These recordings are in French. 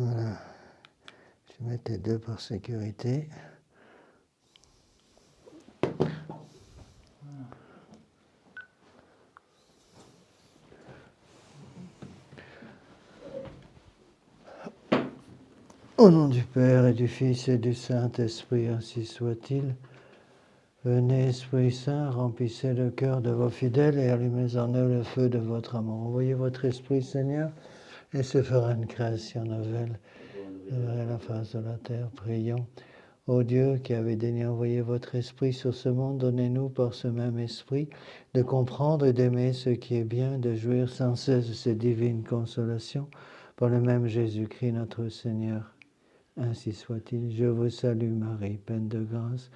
Voilà. Je vais mettre les deux par sécurité. Au nom du Père et du Fils et du Saint-Esprit, ainsi soit-il. Venez, Esprit Saint, remplissez le cœur de vos fidèles et allumez en eux le feu de votre amour. Envoyez votre Esprit, Seigneur, et se fera une création nouvelle. Lèverez la face de la terre, prions. Ô Dieu, qui avez daigné envoyer votre Esprit sur ce monde, donnez-nous par ce même Esprit de comprendre et d'aimer ce qui est bien, de jouir sans cesse de ces divines consolations, par le même Jésus-Christ notre Seigneur. Ainsi soit-il. Je vous salue Marie, pleine de grâce.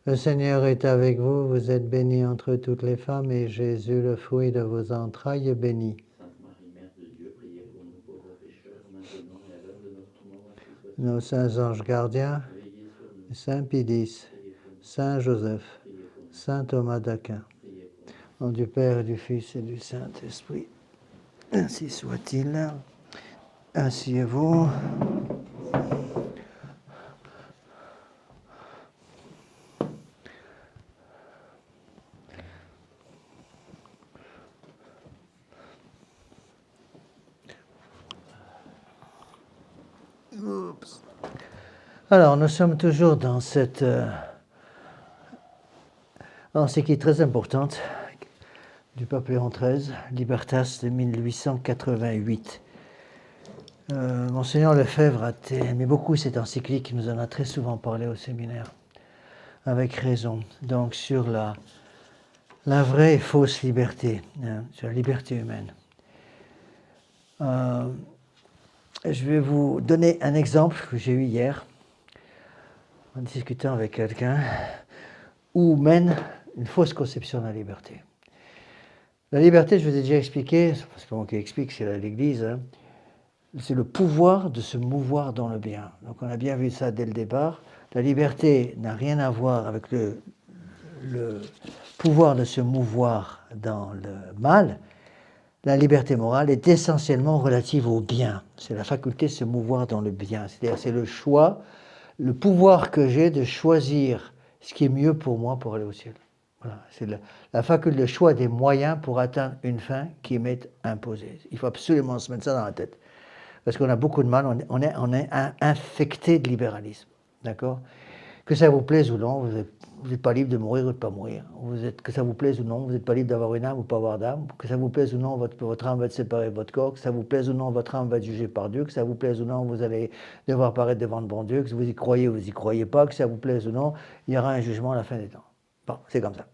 Le Seigneur est avec vous, vous êtes bénie entre toutes les femmes, et Jésus, le fruit de vos entrailles, est béni. Sainte Marie, Mère de Dieu, priez pour nous pauvres pécheurs, maintenant et à l'heure de notre mort. Ainsi soit-il. Nos saints anges gardiens, Veillez sur nous. Saint Pidis, Priez pour nous. Saint Joseph, Priez pour nous. Saint Thomas d'Aquin, Priez pour nous. au nom du Père, et du Fils et du Saint-Esprit. Ainsi soit-il. Asseyez-vous. Oups. Alors, nous sommes toujours dans cette encyclique très importante du pape Léon XIII, Libertas de 1888. Monseigneur Lefebvre a aimé beaucoup cette encyclique, il nous en a très souvent parlé au séminaire, avec raison. Donc, sur la vraie et fausse liberté, sur la liberté humaine. Je vais vous donner un exemple que j'ai eu hier, en discutant avec quelqu'un, où mène une fausse conception de la liberté. La liberté, je vous ai déjà expliqué, c'est pas moi qui explique, c'est l'Église, hein, c'est le pouvoir de se mouvoir dans le bien. Donc on a bien vu ça dès le départ. La liberté n'a rien à voir avec le pouvoir de se mouvoir dans le mal. La liberté morale est essentiellement relative au bien. C'est la faculté de se mouvoir dans le bien. C'est-à-dire c'est le choix, le pouvoir que j'ai de choisir ce qui est mieux pour moi pour aller au ciel. Voilà, c'est la faculté, le choix des moyens pour atteindre une fin qui m'est imposée. Il faut absolument se mettre ça dans la tête. Parce qu'on a beaucoup de mal, on est infecté de libéralisme. D'accord ? Que ça vous plaise ou non, vous n'êtes pas libre de mourir ou de ne pas mourir. Que ça vous plaise ou non, vous n'êtes pas libre d'avoir une âme ou pas avoir d'âme. Que ça vous plaise ou non, votre âme va être séparée de votre corps. Que ça vous plaise ou non, votre âme va être jugée par Dieu. Que ça vous plaise ou non, vous allez devoir paraître devant le bon Dieu. Que vous y croyez ou vous n'y croyez pas. Que ça vous plaise ou non, il y aura un jugement à la fin des temps. Bon, c'est comme ça.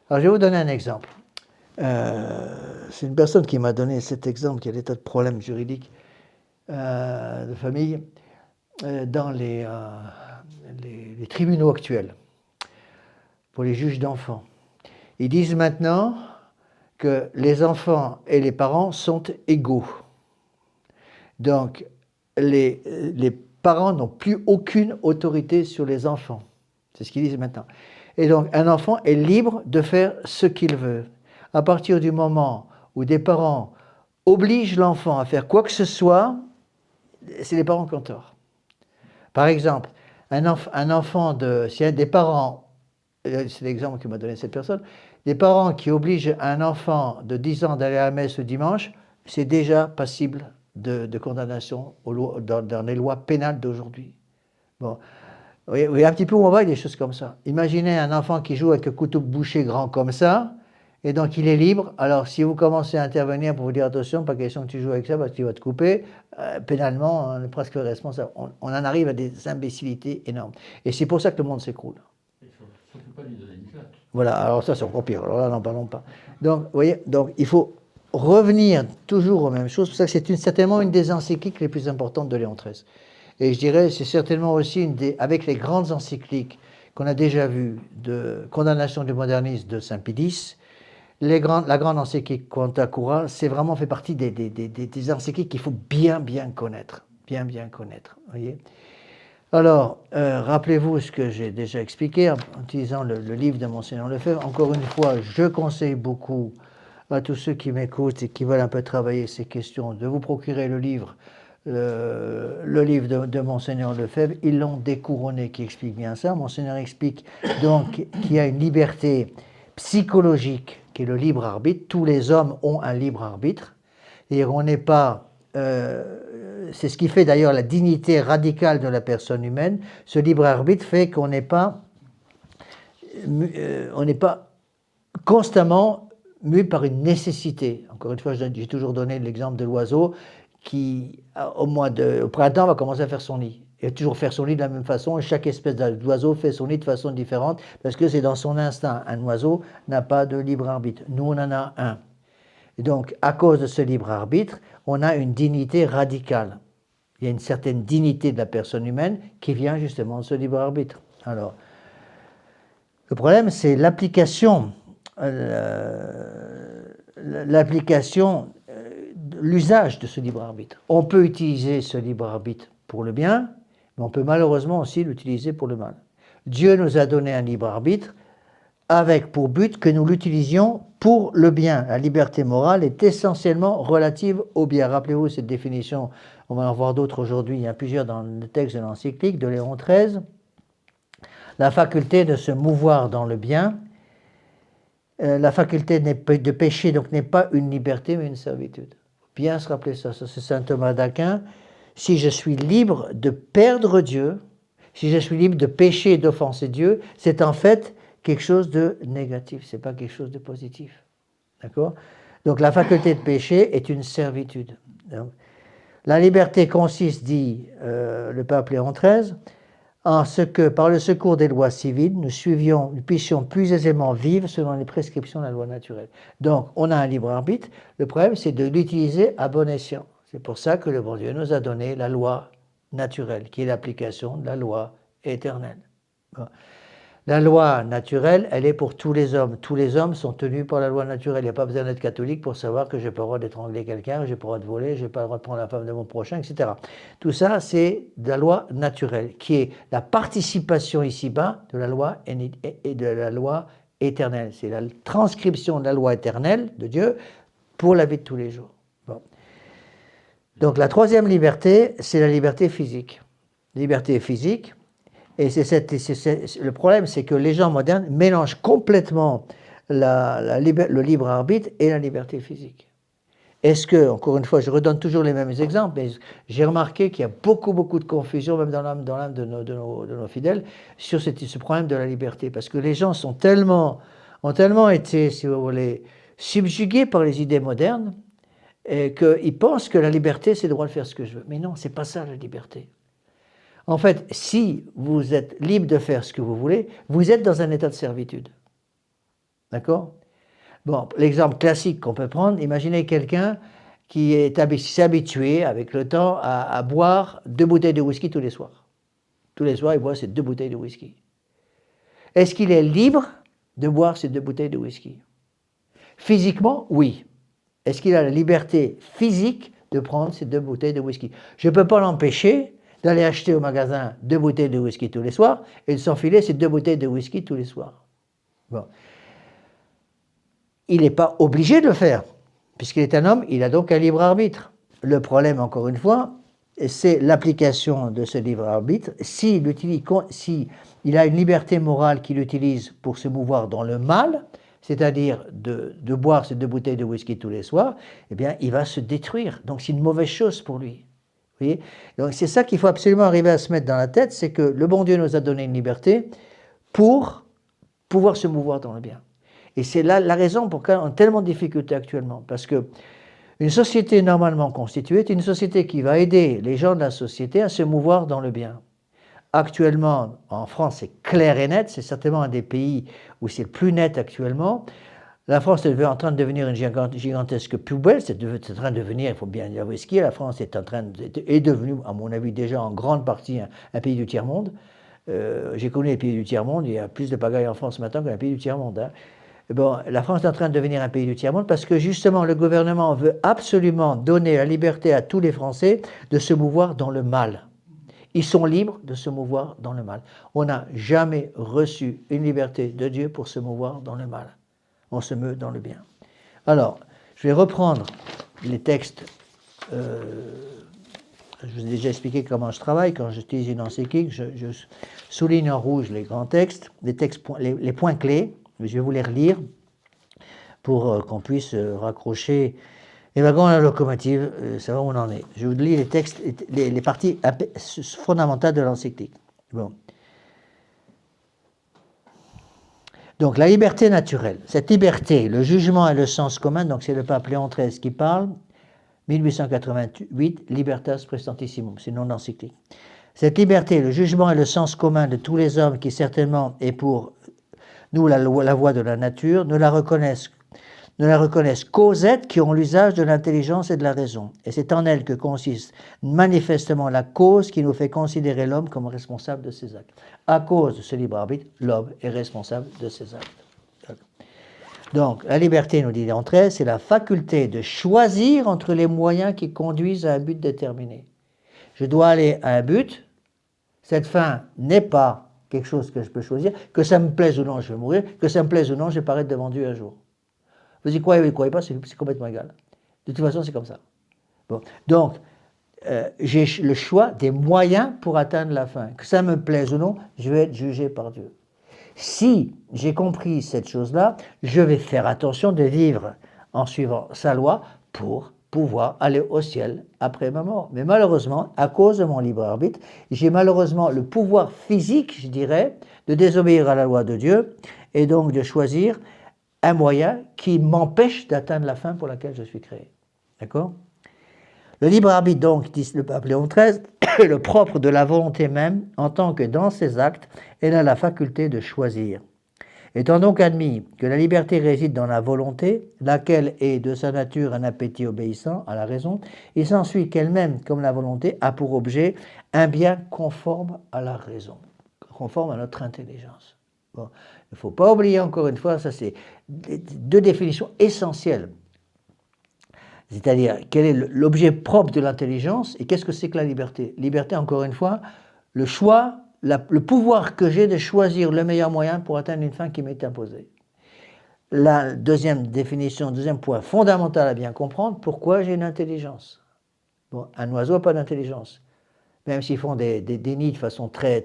Alors, je vais vous donner un exemple. C'est une personne qui m'a donné cet exemple, qui a des tas de problèmes juridiques de famille dans les tribunaux actuels pour les juges d'enfants. Ils disent maintenant que les enfants et les parents sont égaux. Donc, les parents n'ont plus aucune autorité sur les enfants. C'est ce qu'ils disent maintenant. Et donc, un enfant est libre de faire ce qu'il veut. À partir du moment où des parents obligent l'enfant à faire quoi que ce soit, c'est les parents qui ont tort. Par exemple, un enfant s'il y a des parents, c'est l'exemple que m'a donné cette personne, des parents qui obligent un enfant de 10 ans d'aller à la messe le dimanche, c'est déjà passible de condamnation dans les lois pénales d'aujourd'hui. Bon. Vous voyez un petit peu où on va, il y a des choses comme ça. Imaginez un enfant qui joue avec un couteau bouché grand comme ça, et donc il est libre. Alors si vous commencez à intervenir pour vous dire attention, pas question que tu joues avec ça parce qu'il va te couper, pénalement, on est presque responsable. On en arrive à des imbécilités énormes. Et c'est pour ça que le monde s'écroule. Il ne faut surtout pas lui donner une claque. Voilà, alors ça c'est encore pire, alors là n'en parlons pas. Donc, vous voyez, donc il faut revenir toujours aux mêmes choses. C'est pour ça que c'est certainement une des encycliques les plus importantes de Léon XIII. Et je dirais, c'est certainement aussi avec les grandes encycliques qu'on a déjà vues de condamnation du modernisme de Saint Pidis, la grande encyclique Quanta Cura, c'est vraiment fait partie des encycliques qu'il faut bien connaître. Bien connaître, voyez. Alors, rappelez-vous ce que j'ai déjà expliqué en utilisant le livre de Monseigneur Lefebvre. Encore une fois, je conseille beaucoup à tous ceux qui m'écoutent et qui veulent un peu travailler ces questions de vous procurer le livre le livre de Monseigneur Lefebvre, Ils l'ont découronné, qui explique bien ça. Monseigneur explique donc qu'il y a une liberté psychologique qui est le libre arbitre. Tous les hommes ont un libre arbitre. Et on n'est pas... c'est ce qui fait d'ailleurs la dignité radicale de la personne humaine. Ce libre arbitre fait qu'on n'est pas constamment mû par une nécessité. Encore une fois, j'ai toujours donné l'exemple de l'oiseau qui, au printemps, va commencer à faire son nid. Il va toujours faire son nid de la même façon, et chaque espèce d'oiseau fait son nid de façon différente, parce que c'est dans son instinct. Un oiseau n'a pas de libre arbitre. Nous, on en a un. Et donc, à cause de ce libre arbitre, on a une dignité radicale. Il y a une certaine dignité de la personne humaine qui vient justement de ce libre arbitre. Alors, le problème, c'est l'application, l'usage de ce libre arbitre. On peut utiliser ce libre arbitre pour le bien, mais on peut malheureusement aussi l'utiliser pour le mal. Dieu nous a donné un libre arbitre avec pour but que nous l'utilisions pour le bien. La liberté morale est essentiellement relative au bien. Rappelez-vous cette définition, on va en voir d'autres aujourd'hui, il y en a plusieurs dans le texte de l'encyclique de Léon XIII. La faculté de se mouvoir dans le bien, la faculté de pécher donc n'est pas une liberté mais une servitude. Bien se rappeler ça, c'est saint Thomas d'Aquin. Si je suis libre de perdre Dieu, si je suis libre de pécher et d'offenser Dieu, c'est en fait quelque chose de négatif, c'est pas quelque chose de positif. D'accord ? Donc la faculté de pécher est une servitude. Donc, la liberté consiste, dit le pape Léon XIII, en ce que, par le secours des lois civiles, nous puissions plus aisément vivre selon les prescriptions de la loi naturelle. Donc, on a un libre arbitre. Le problème, c'est de l'utiliser à bon escient. C'est pour ça que le bon Dieu nous a donné la loi naturelle, qui est l'application de la loi éternelle. Bon. La loi naturelle, elle est pour tous les hommes. Tous les hommes sont tenus par la loi naturelle. Il n'y a pas besoin d'être catholique pour savoir que je n'ai pas le droit d'étrangler quelqu'un, je n'ai pas le droit de voler, je n'ai pas le droit de prendre la femme de mon prochain, etc. Tout ça, c'est de la loi naturelle, qui est la participation ici-bas de la loi et de la loi éternelle. C'est la transcription de la loi éternelle de Dieu pour la vie de tous les jours. Bon. Donc la troisième liberté, c'est la liberté physique. Liberté physique. Et le problème, c'est que les gens modernes mélangent complètement le libre arbitre et la liberté physique. Est-ce que, encore une fois, je redonne toujours les mêmes exemples, mais j'ai remarqué qu'il y a beaucoup de confusion, même dans l'âme de nos fidèles, sur ce problème de la liberté. Parce que les gens ont tellement été, si vous voulez, subjugués par les idées modernes, qu'ils pensent que la liberté, c'est le droit de faire ce que je veux. Mais non, c'est pas ça la liberté. En fait, si vous êtes libre de faire ce que vous voulez, vous êtes dans un état de servitude. D'accord ? Bon, l'exemple classique qu'on peut prendre, imaginez quelqu'un qui s'est habitué avec le temps à boire 2 bouteilles de whisky tous les soirs. Tous les soirs, il boit ces 2 bouteilles de whisky. Est-ce qu'il est libre de boire ces 2 bouteilles de whisky ? Physiquement, oui. Est-ce qu'il a la liberté physique de prendre ces 2 bouteilles de whisky ? Je ne peux pas l'empêcher d'aller acheter au magasin 2 bouteilles de whisky tous les soirs et de s'enfiler ces 2 bouteilles de whisky tous les soirs. Bon. Il n'est pas obligé de le faire, puisqu'il est un homme, il a donc un libre arbitre. Le problème, encore une fois, c'est l'application de ce libre arbitre. S'il a une liberté morale qu'il utilise pour se mouvoir dans le mal, c'est-à-dire de boire ces 2 bouteilles de whisky tous les soirs, eh bien, il va se détruire. Donc c'est une mauvaise chose pour lui. Donc c'est ça qu'il faut absolument arriver à se mettre dans la tête, c'est que le bon Dieu nous a donné une liberté pour pouvoir se mouvoir dans le bien. Et c'est là la raison pour laquelle on a tellement de difficultés actuellement, parce que une société normalement constituée est une société qui va aider les gens de la société à se mouvoir dans le bien. Actuellement, en France, c'est clair et net, c'est certainement un des pays où c'est le plus net actuellement. La France est en train de devenir une gigantesque poubelle, c'est en train de devenir, il faut bien dire ce qu'il y a, la France est devenue, à mon avis, déjà en grande partie un pays du tiers-monde. J'ai connu les pays du tiers-monde, il y a plus de pagaille en France maintenant qu'un pays du tiers-monde. Hein. Bon, la France est en train de devenir un pays du tiers-monde parce que justement le gouvernement veut absolument donner la liberté à tous les Français de se mouvoir dans le mal. Ils sont libres de se mouvoir dans le mal. On n'a jamais reçu une liberté de Dieu pour se mouvoir dans le mal. On se meut dans le bien. Alors, je vais reprendre les textes je vous ai déjà expliqué comment je travaille. Quand j'utilise une encyclique, je souligne en rouge les grands textes, les points clés. Je vais vous les relire pour qu'on puisse raccrocher les wagons à la locomotive, savoir où on en est. Je vous lis les textes, les parties fondamentales de l'encyclique. Bon. Donc, la liberté naturelle. Cette liberté, le jugement et le sens commun, donc c'est le pape Léon XIII qui parle, 1888, Libertas Praestantissimum, c'est le nom de l'encyclique. Cette liberté, le jugement et le sens commun de tous les hommes qui certainement est pour nous la voie de la nature, ne la reconnaissent qu'aux êtres qui ont l'usage de l'intelligence et de la raison. Et c'est en elle que consiste manifestement la cause qui nous fait considérer l'homme comme responsable de ses actes. À cause de ce libre arbitre, l'homme est responsable de ses actes. Donc, la liberté, nous dit Léon XIII, c'est la faculté de choisir entre les moyens qui conduisent à un but déterminé. Je dois aller à un but, cette fin n'est pas quelque chose que je peux choisir, que ça me plaise ou non, je vais mourir, que ça me plaise ou non, je vais paraître devant Dieu un jour. Vous y croyez ou vous y croyez pas, c'est complètement égal. De toute façon, c'est comme ça. Bon. Donc, j'ai le choix des moyens pour atteindre la fin. Que ça me plaise ou non, je vais être jugé par Dieu. Si j'ai compris cette chose-là, je vais faire attention de vivre en suivant sa loi pour pouvoir aller au ciel après ma mort. Mais malheureusement, à cause de mon libre arbitre, j'ai malheureusement le pouvoir physique, je dirais, de désobéir à la loi de Dieu et donc de choisir un moyen qui m'empêche d'atteindre la fin pour laquelle je suis créé. D'accord ? Le libre arbitre, donc, dit le pape Léon XIII, est le propre de la volonté même, en tant que dans ses actes, elle a la faculté de choisir. Étant donc admis que la liberté réside dans la volonté, laquelle est de sa nature un appétit obéissant à la raison, il s'ensuit qu'elle-même, comme la volonté, a pour objet un bien conforme à la raison, conforme à notre intelligence. Bon. Il ne faut pas oublier encore une fois, ça c'est deux définitions essentielles. C'est-à-dire, quel est l'objet propre de l'intelligence et qu'est-ce que c'est que la liberté? Liberté, encore une fois, le choix, le pouvoir que j'ai de choisir le meilleur moyen pour atteindre une fin qui m'est imposée. La deuxième définition, deuxième point fondamental à bien comprendre, pourquoi j'ai une intelligence? Bon, un oiseau n'a pas d'intelligence. Même s'ils font des nids de façon très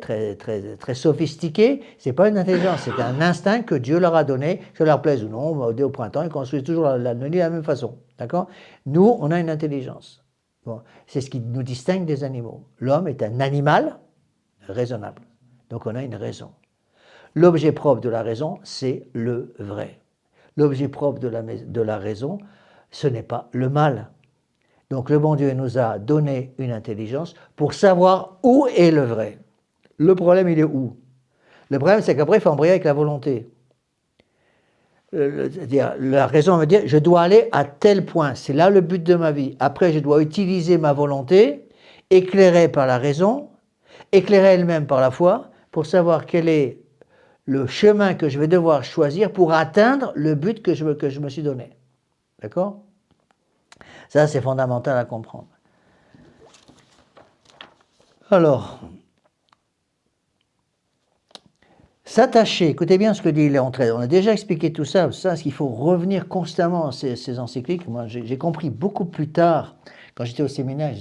sophistiquée, ce n'est pas une intelligence, c'est un instinct que Dieu leur a donné, que ça leur plaise ou non, au printemps, ils construisent toujours le nid de la même façon. D'accord ? Nous, on a une intelligence. Bon, c'est ce qui nous distingue des animaux. L'homme est un animal raisonnable. Donc on a une raison. L'objet propre de la raison, c'est le vrai. L'objet propre de la raison, ce n'est pas le mal. Donc le bon Dieu nous a donné une intelligence pour savoir où est le vrai. Le problème, il est où? Le problème, c'est qu'après, il faut embrayer avec la volonté. La raison veut dire, je dois aller à tel point, c'est là le but de ma vie. Après, je dois utiliser ma volonté, éclairée par la raison, éclairée elle-même par la foi, pour savoir quel est le chemin que je vais devoir choisir pour atteindre le but que je me suis donné. D'accord ? Ça, c'est fondamental à comprendre. Alors, s'attacher, écoutez bien ce que dit Léon XIII, on a déjà expliqué tout ça, ce qu'il faut revenir constamment à ces encycliques. Moi, j'ai compris beaucoup plus tard, quand j'étais au séminaire,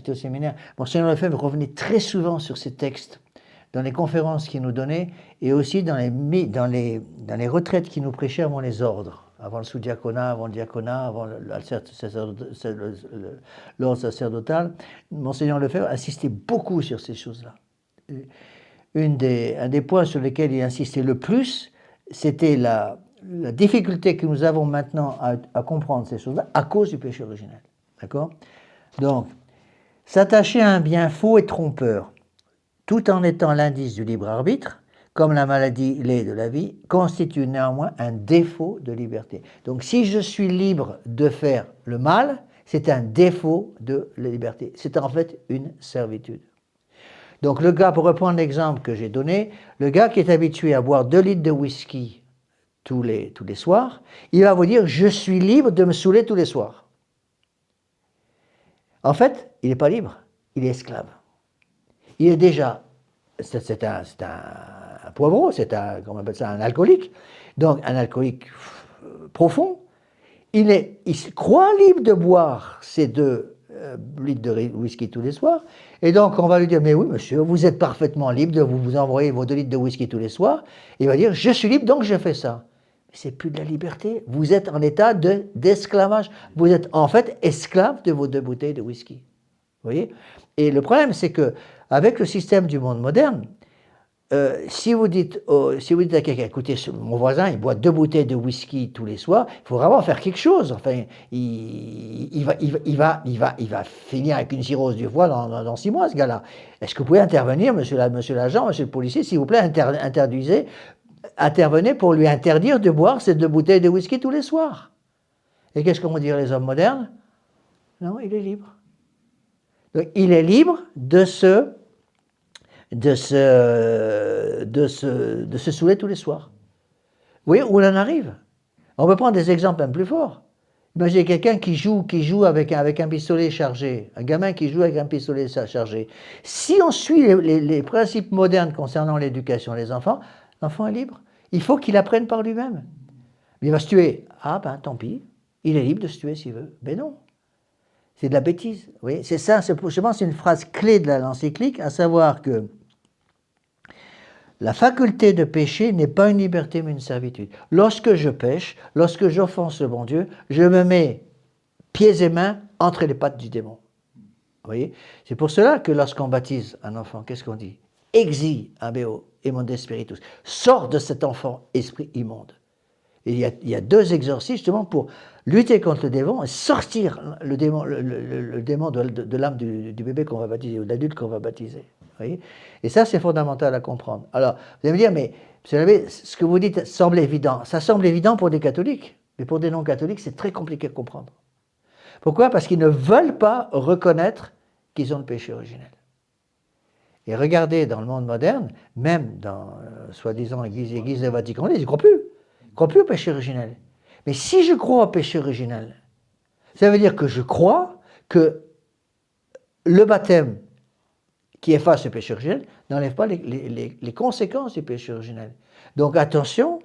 Monseigneur Lefebvre revenait très souvent sur ces textes, dans les conférences qu'il nous donnait, et aussi dans les retraites qu'il nous prêchait avant les ordres. Avant le sous-diaconat, avant le diaconat, avant l'ordre sacerdotal, Monseigneur Lefebvre insistait beaucoup sur ces choses-là. Un des points sur lesquels il insistait le plus, c'était la difficulté que nous avons maintenant à comprendre ces choses-là à cause du péché originel. D'accord ? Donc, s'attacher à un bien faux et trompeur, tout en étant l'indice du libre arbitre, comme la maladie l'est de la vie, constitue néanmoins un défaut de liberté. Donc si je suis libre de faire le mal, c'est un défaut de la liberté. C'est en fait une servitude. Donc le gars, pour reprendre l'exemple que j'ai donné, le gars qui est habitué à boire 2 litres de whisky tous les soirs, il va vous dire « je suis libre de me saouler tous les soirs ». En fait, il n'est pas libre, il est esclave. Il est déjà, c'est un poivreau, comment on appelle ça, un alcoolique. Donc un alcoolique profond. Il se croit libre de boire ces 2 litres de whisky tous les soirs. Et donc, on va lui dire, mais oui, monsieur, vous êtes parfaitement libre de vous envoyer vos 2 litres de whisky tous les soirs. Il va dire, je suis libre, donc je fais ça. Mais c'est plus de la liberté. Vous êtes en état d'esclavage. Vous êtes en fait esclave de vos 2 bouteilles de whisky. Vous voyez? Et le problème, c'est que avec le système du monde moderne, si vous dites à quelqu'un, écoutez, mon voisin, il boit 2 bouteilles de whisky tous les soirs, il faut vraiment faire quelque chose. Enfin, il va finir avec une cirrhose du foie dans 6 mois, ce gars-là. Est-ce que vous pouvez intervenir, monsieur l'agent, monsieur le policier, s'il vous plaît, intervenez pour lui interdire de boire ces 2 bouteilles de whisky tous les soirs. Et qu'est-ce qu'on va dire les hommes modernes? Non, il est libre. Donc, il est libre de se saouler tous les soirs. Vous voyez où on en arrive? On peut prendre des exemples un peu plus forts. Imaginez quelqu'un qui joue avec un pistolet chargé, un gamin qui joue avec un pistolet chargé. Si on suit les principes modernes concernant l'éducation des enfants, l'enfant est libre. Il faut qu'il apprenne par lui-même. Il va se tuer. Ah ben tant pis, il est libre de se tuer s'il veut. Mais non. C'est de la bêtise. Vous voyez, c'est ça, je pense, c'est une phrase clé de l'encyclique, à savoir que la faculté de pécher n'est pas une liberté mais une servitude. Lorsque je pêche, lorsque j'offense le bon Dieu, je me mets pieds et mains entre les pattes du démon. Vous voyez, c'est pour cela que lorsqu'on baptise un enfant, qu'est-ce qu'on dit? Exi abeo immonde spiritus. Sors de cet enfant, esprit immonde. Et il y a 2 exorcismes justement pour lutter contre le démon et sortir le démon de l'âme du bébé qu'on va baptiser ou de l'adulte qu'on va baptiser. Vous voyez? Et ça, c'est fondamental à comprendre. Alors, vous allez me dire, mais vous savez, ce que vous dites semble évident. Ça semble évident pour des catholiques, mais pour des non-catholiques, c'est très compliqué à comprendre. Pourquoi? Parce qu'ils ne veulent pas reconnaître qu'ils ont le péché originel. Et regardez, dans le monde moderne, même dans, soi-disant, l'Église du Vatican, ils n'y croient plus. Ils ne croient plus au péché originel. Mais si je crois au péché originel, ça veut dire que je crois que le baptême qui efface le péché originel n'enlève pas les conséquences du péché originel. Donc attention,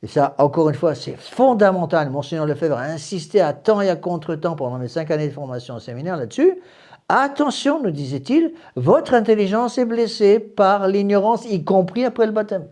et ça, encore une fois, c'est fondamental. Monseigneur Lefebvre a insisté à temps et à contre-temps pendant mes 5 années de formation au séminaire là-dessus. Attention, nous disait-il, votre intelligence est blessée par l'ignorance, y compris après le baptême.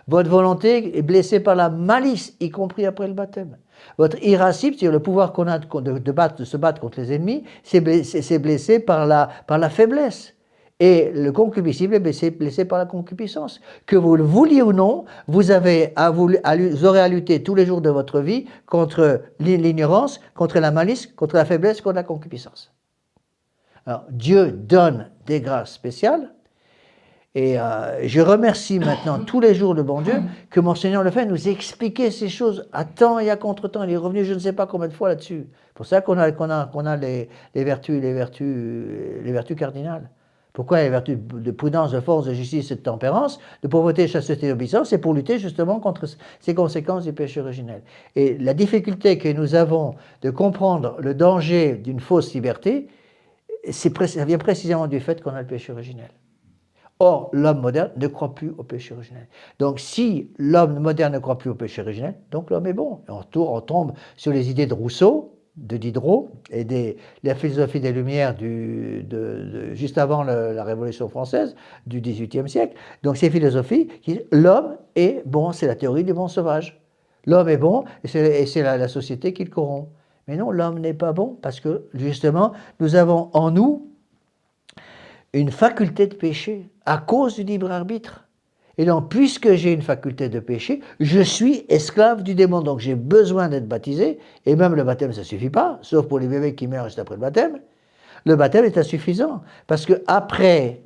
Votre volonté est blessée par la malice, y compris après le baptême. Votre irascible, c'est-à-dire le pouvoir qu'on a de se battre contre les ennemis, c'est blessé par la faiblesse. Et le concupiscible est blessé par la concupiscence. Que vous le vouliez ou non, vous aurez à lutter tous les jours de votre vie contre l'ignorance, contre la malice, contre la faiblesse, contre la concupiscence. Alors, Dieu donne des grâces spéciales, et je remercie maintenant tous les jours le bon Dieu que Monseigneur Lefebvre nous ait expliqué ces choses à temps et à contre-temps. Il est revenu je ne sais pas combien de fois là-dessus. C'est pour ça qu'on a les vertus cardinales. Pourquoi les vertus de prudence, de force, de justice et de tempérance, de pauvreté, chasteté et d'obéissance? C'est pour lutter justement contre ces conséquences du péché originel. Et la difficulté que nous avons de comprendre le danger d'une fausse liberté, ça vient précisément du fait qu'on a le péché originel. Or, l'homme moderne ne croit plus au péché originel. Donc, si l'homme moderne ne croit plus au péché originel, donc l'homme est bon. Et on tombe sur les idées de Rousseau, de Diderot, et la philosophie des Lumières juste avant la Révolution française, du XVIIIe siècle. Donc, ces philosophies qui disent l'homme est bon, c'est la théorie du bon sauvage. L'homme est bon, et c'est la société qui le corrompt. Mais non, l'homme n'est pas bon, parce que, justement, nous avons en nous une faculté de péché à cause du libre arbitre. Et donc, puisque j'ai une faculté de péché, je suis esclave du démon. Donc, j'ai besoin d'être baptisé, et même le baptême, ça ne suffit pas, sauf pour les bébés qui meurent juste après le baptême. Le baptême est insuffisant, parce que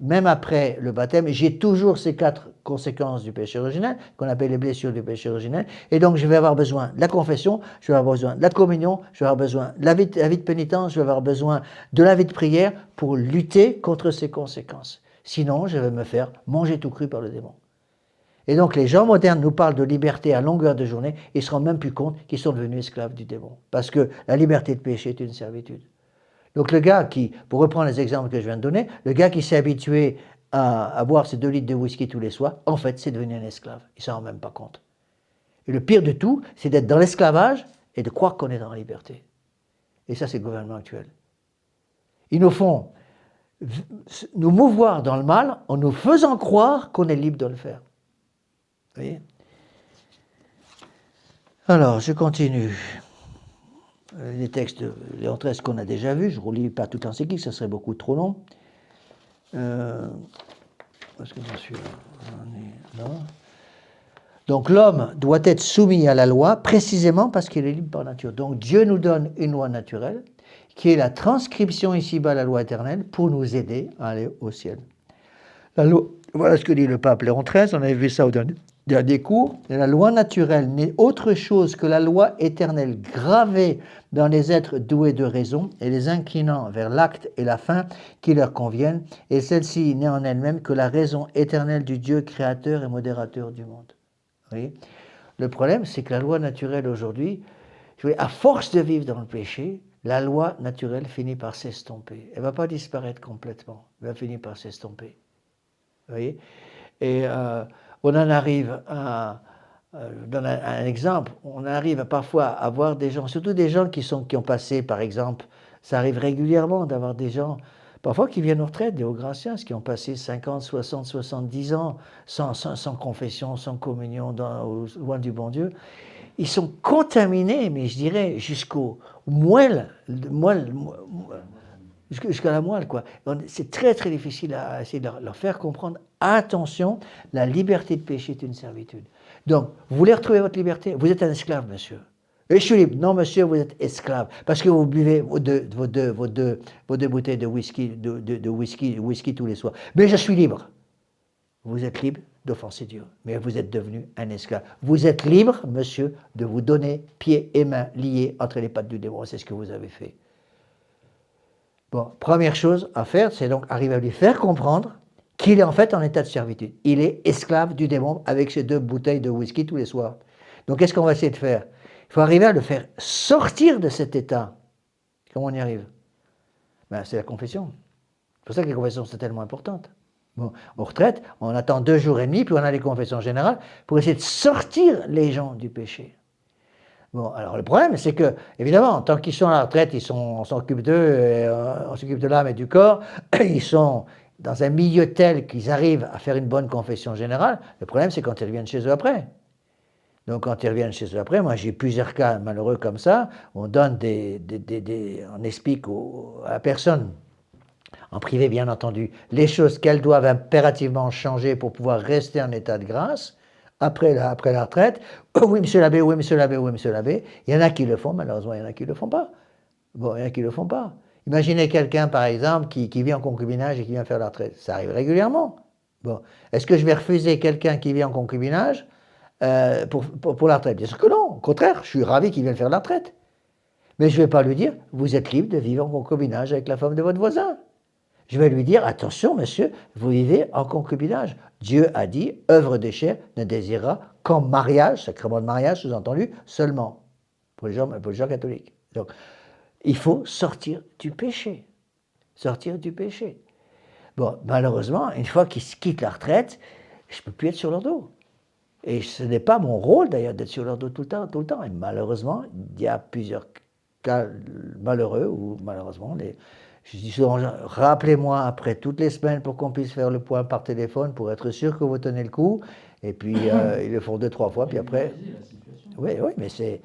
même après le baptême, j'ai toujours ces 4 conséquences du péché originel, qu'on appelle les blessures du péché originel, et donc je vais avoir besoin de la confession, je vais avoir besoin de la communion, je vais avoir besoin de la vie de pénitence, je vais avoir besoin de la vie de prière pour lutter contre ces conséquences. Sinon, je vais me faire manger tout cru par le démon. Et donc les gens modernes nous parlent de liberté à longueur de journée, ils ne se rendent même plus compte qu'ils sont devenus esclaves du démon, parce que la liberté de péché est une servitude. Donc le gars qui, pour reprendre les exemples que je viens de donner, le gars qui s'est habitué à boire ses 2 litres de whisky tous les soirs, en fait, c'est devenu un esclave. Il ne s'en rend même pas compte. Et le pire de tout, c'est d'être dans l'esclavage et de croire qu'on est dans la liberté. Et ça, c'est le gouvernement actuel. Ils nous font nous mouvoir dans le mal en nous faisant croire qu'on est libre de le faire. Vous voyez? Alors, je continue. Les textes de Léon XIII qu'on a déjà vus, je ne relis pas tout l'encyclique, ça serait beaucoup trop long. Où est-ce que j'en suis là? On est là. Donc l'homme doit être soumis à la loi précisément parce qu'il est libre par nature. Donc Dieu nous donne une loi naturelle qui est la transcription ici-bas de la loi éternelle pour nous aider à aller au ciel. La loi, voilà ce que dit le pape Léon XIII, on avait vu ça au dernier cours. La loi naturelle n'est autre chose que la loi éternelle gravée dans les êtres doués de raison et les inclinant vers l'acte et la fin qui leur conviennent, et celle-ci n'est en elle-même que la raison éternelle du Dieu créateur et modérateur du monde. Vous voyez ? Le problème, c'est que la loi naturelle aujourd'hui, à force de vivre dans le péché, la loi naturelle finit par s'estomper. Elle ne va pas disparaître complètement, elle va finir par s'estomper. Vous voyez? Et on en arrive à, donne un exemple, on arrive parfois à voir des gens, surtout des gens qui ont passé, par exemple, ça arrive régulièrement d'avoir des gens, parfois qui viennent en retraite, des hauts graciens, qui ont passé 50, 60, 70 ans sans confession, sans communion, loin du bon Dieu. Ils sont contaminés, mais je dirais jusqu'au moelle, jusqu'à la moelle, quoi. C'est très très difficile à essayer de leur faire comprendre. Attention, la liberté de péché est une servitude. Donc, vous voulez retrouver votre liberté? Vous êtes un esclave, monsieur. Et je suis libre. Non, monsieur, vous êtes esclave. Parce que vous buvez vos deux bouteilles de whisky tous les soirs. Mais je suis libre. Vous êtes libre d'offenser Dieu, mais vous êtes devenu un esclave. Vous êtes libre, monsieur, de vous donner pieds et mains liés entre les pattes du démon. C'est ce que vous avez fait. Bon, première chose à faire, c'est donc arriver à lui faire comprendre qu'il est en fait en état de servitude. Il est esclave du démon avec ses 2 bouteilles de whisky tous les soirs. Donc qu'est-ce qu'on va essayer de faire? Il faut arriver à le faire sortir de cet état. Comment on y arrive? Ben, c'est la confession. C'est pour ça que les confessions sont tellement importantes. Bon, aux retraites, on attend 2 jours et demi, puis on a les confessions générales pour essayer de sortir les gens du péché. Bon, alors le problème, c'est que, évidemment, tant qu'ils sont à la retraite, on s'occupe d'eux, on s'occupe de l'âme et du corps, ils sont dans un milieu tel qu'ils arrivent à faire une bonne confession générale. Le problème, c'est quand ils reviennent chez eux après. Donc, quand ils reviennent chez eux après, moi j'ai plusieurs cas malheureux comme ça, on donne on explique à la personne, en privé bien entendu, les choses qu'elles doivent impérativement changer pour pouvoir rester en état de grâce. Après la retraite, oh, oui, monsieur l'abbé, oui, monsieur l'abbé, oui, monsieur l'abbé. Il y en a qui le font, malheureusement, il y en a qui ne le font pas. Bon, il y en a qui ne le font pas. Imaginez quelqu'un, par exemple, qui vit en concubinage et qui vient faire la retraite. Ça arrive régulièrement. Bon, est-ce que je vais refuser quelqu'un qui vit en concubinage pour la retraite? Bien sûr que non. Au contraire, je suis ravi qu'il vienne faire la retraite. Mais je ne vais pas lui dire, vous êtes libre de vivre en concubinage avec la femme de votre voisin. Je vais lui dire, attention monsieur, vous vivez en concubinage. Dieu a dit, œuvre des chairs ne désirera qu'en mariage, sacrement de mariage sous-entendu, seulement, pour les gens catholiques. Donc, il faut sortir du péché. Sortir du péché. Bon, malheureusement, une fois qu'ils quittent la retraite, je ne peux plus être sur leur dos. Et ce n'est pas mon rôle d'ailleurs d'être sur leur dos tout le temps. Et malheureusement, il y a plusieurs cas malheureux où malheureusement, je dis souvent, rappelez-moi après toutes les semaines pour qu'on puisse faire le point par téléphone pour être sûr que vous tenez le coup. Et puis, ils le font 2-3 fois, puis après... Oui, mais c'est...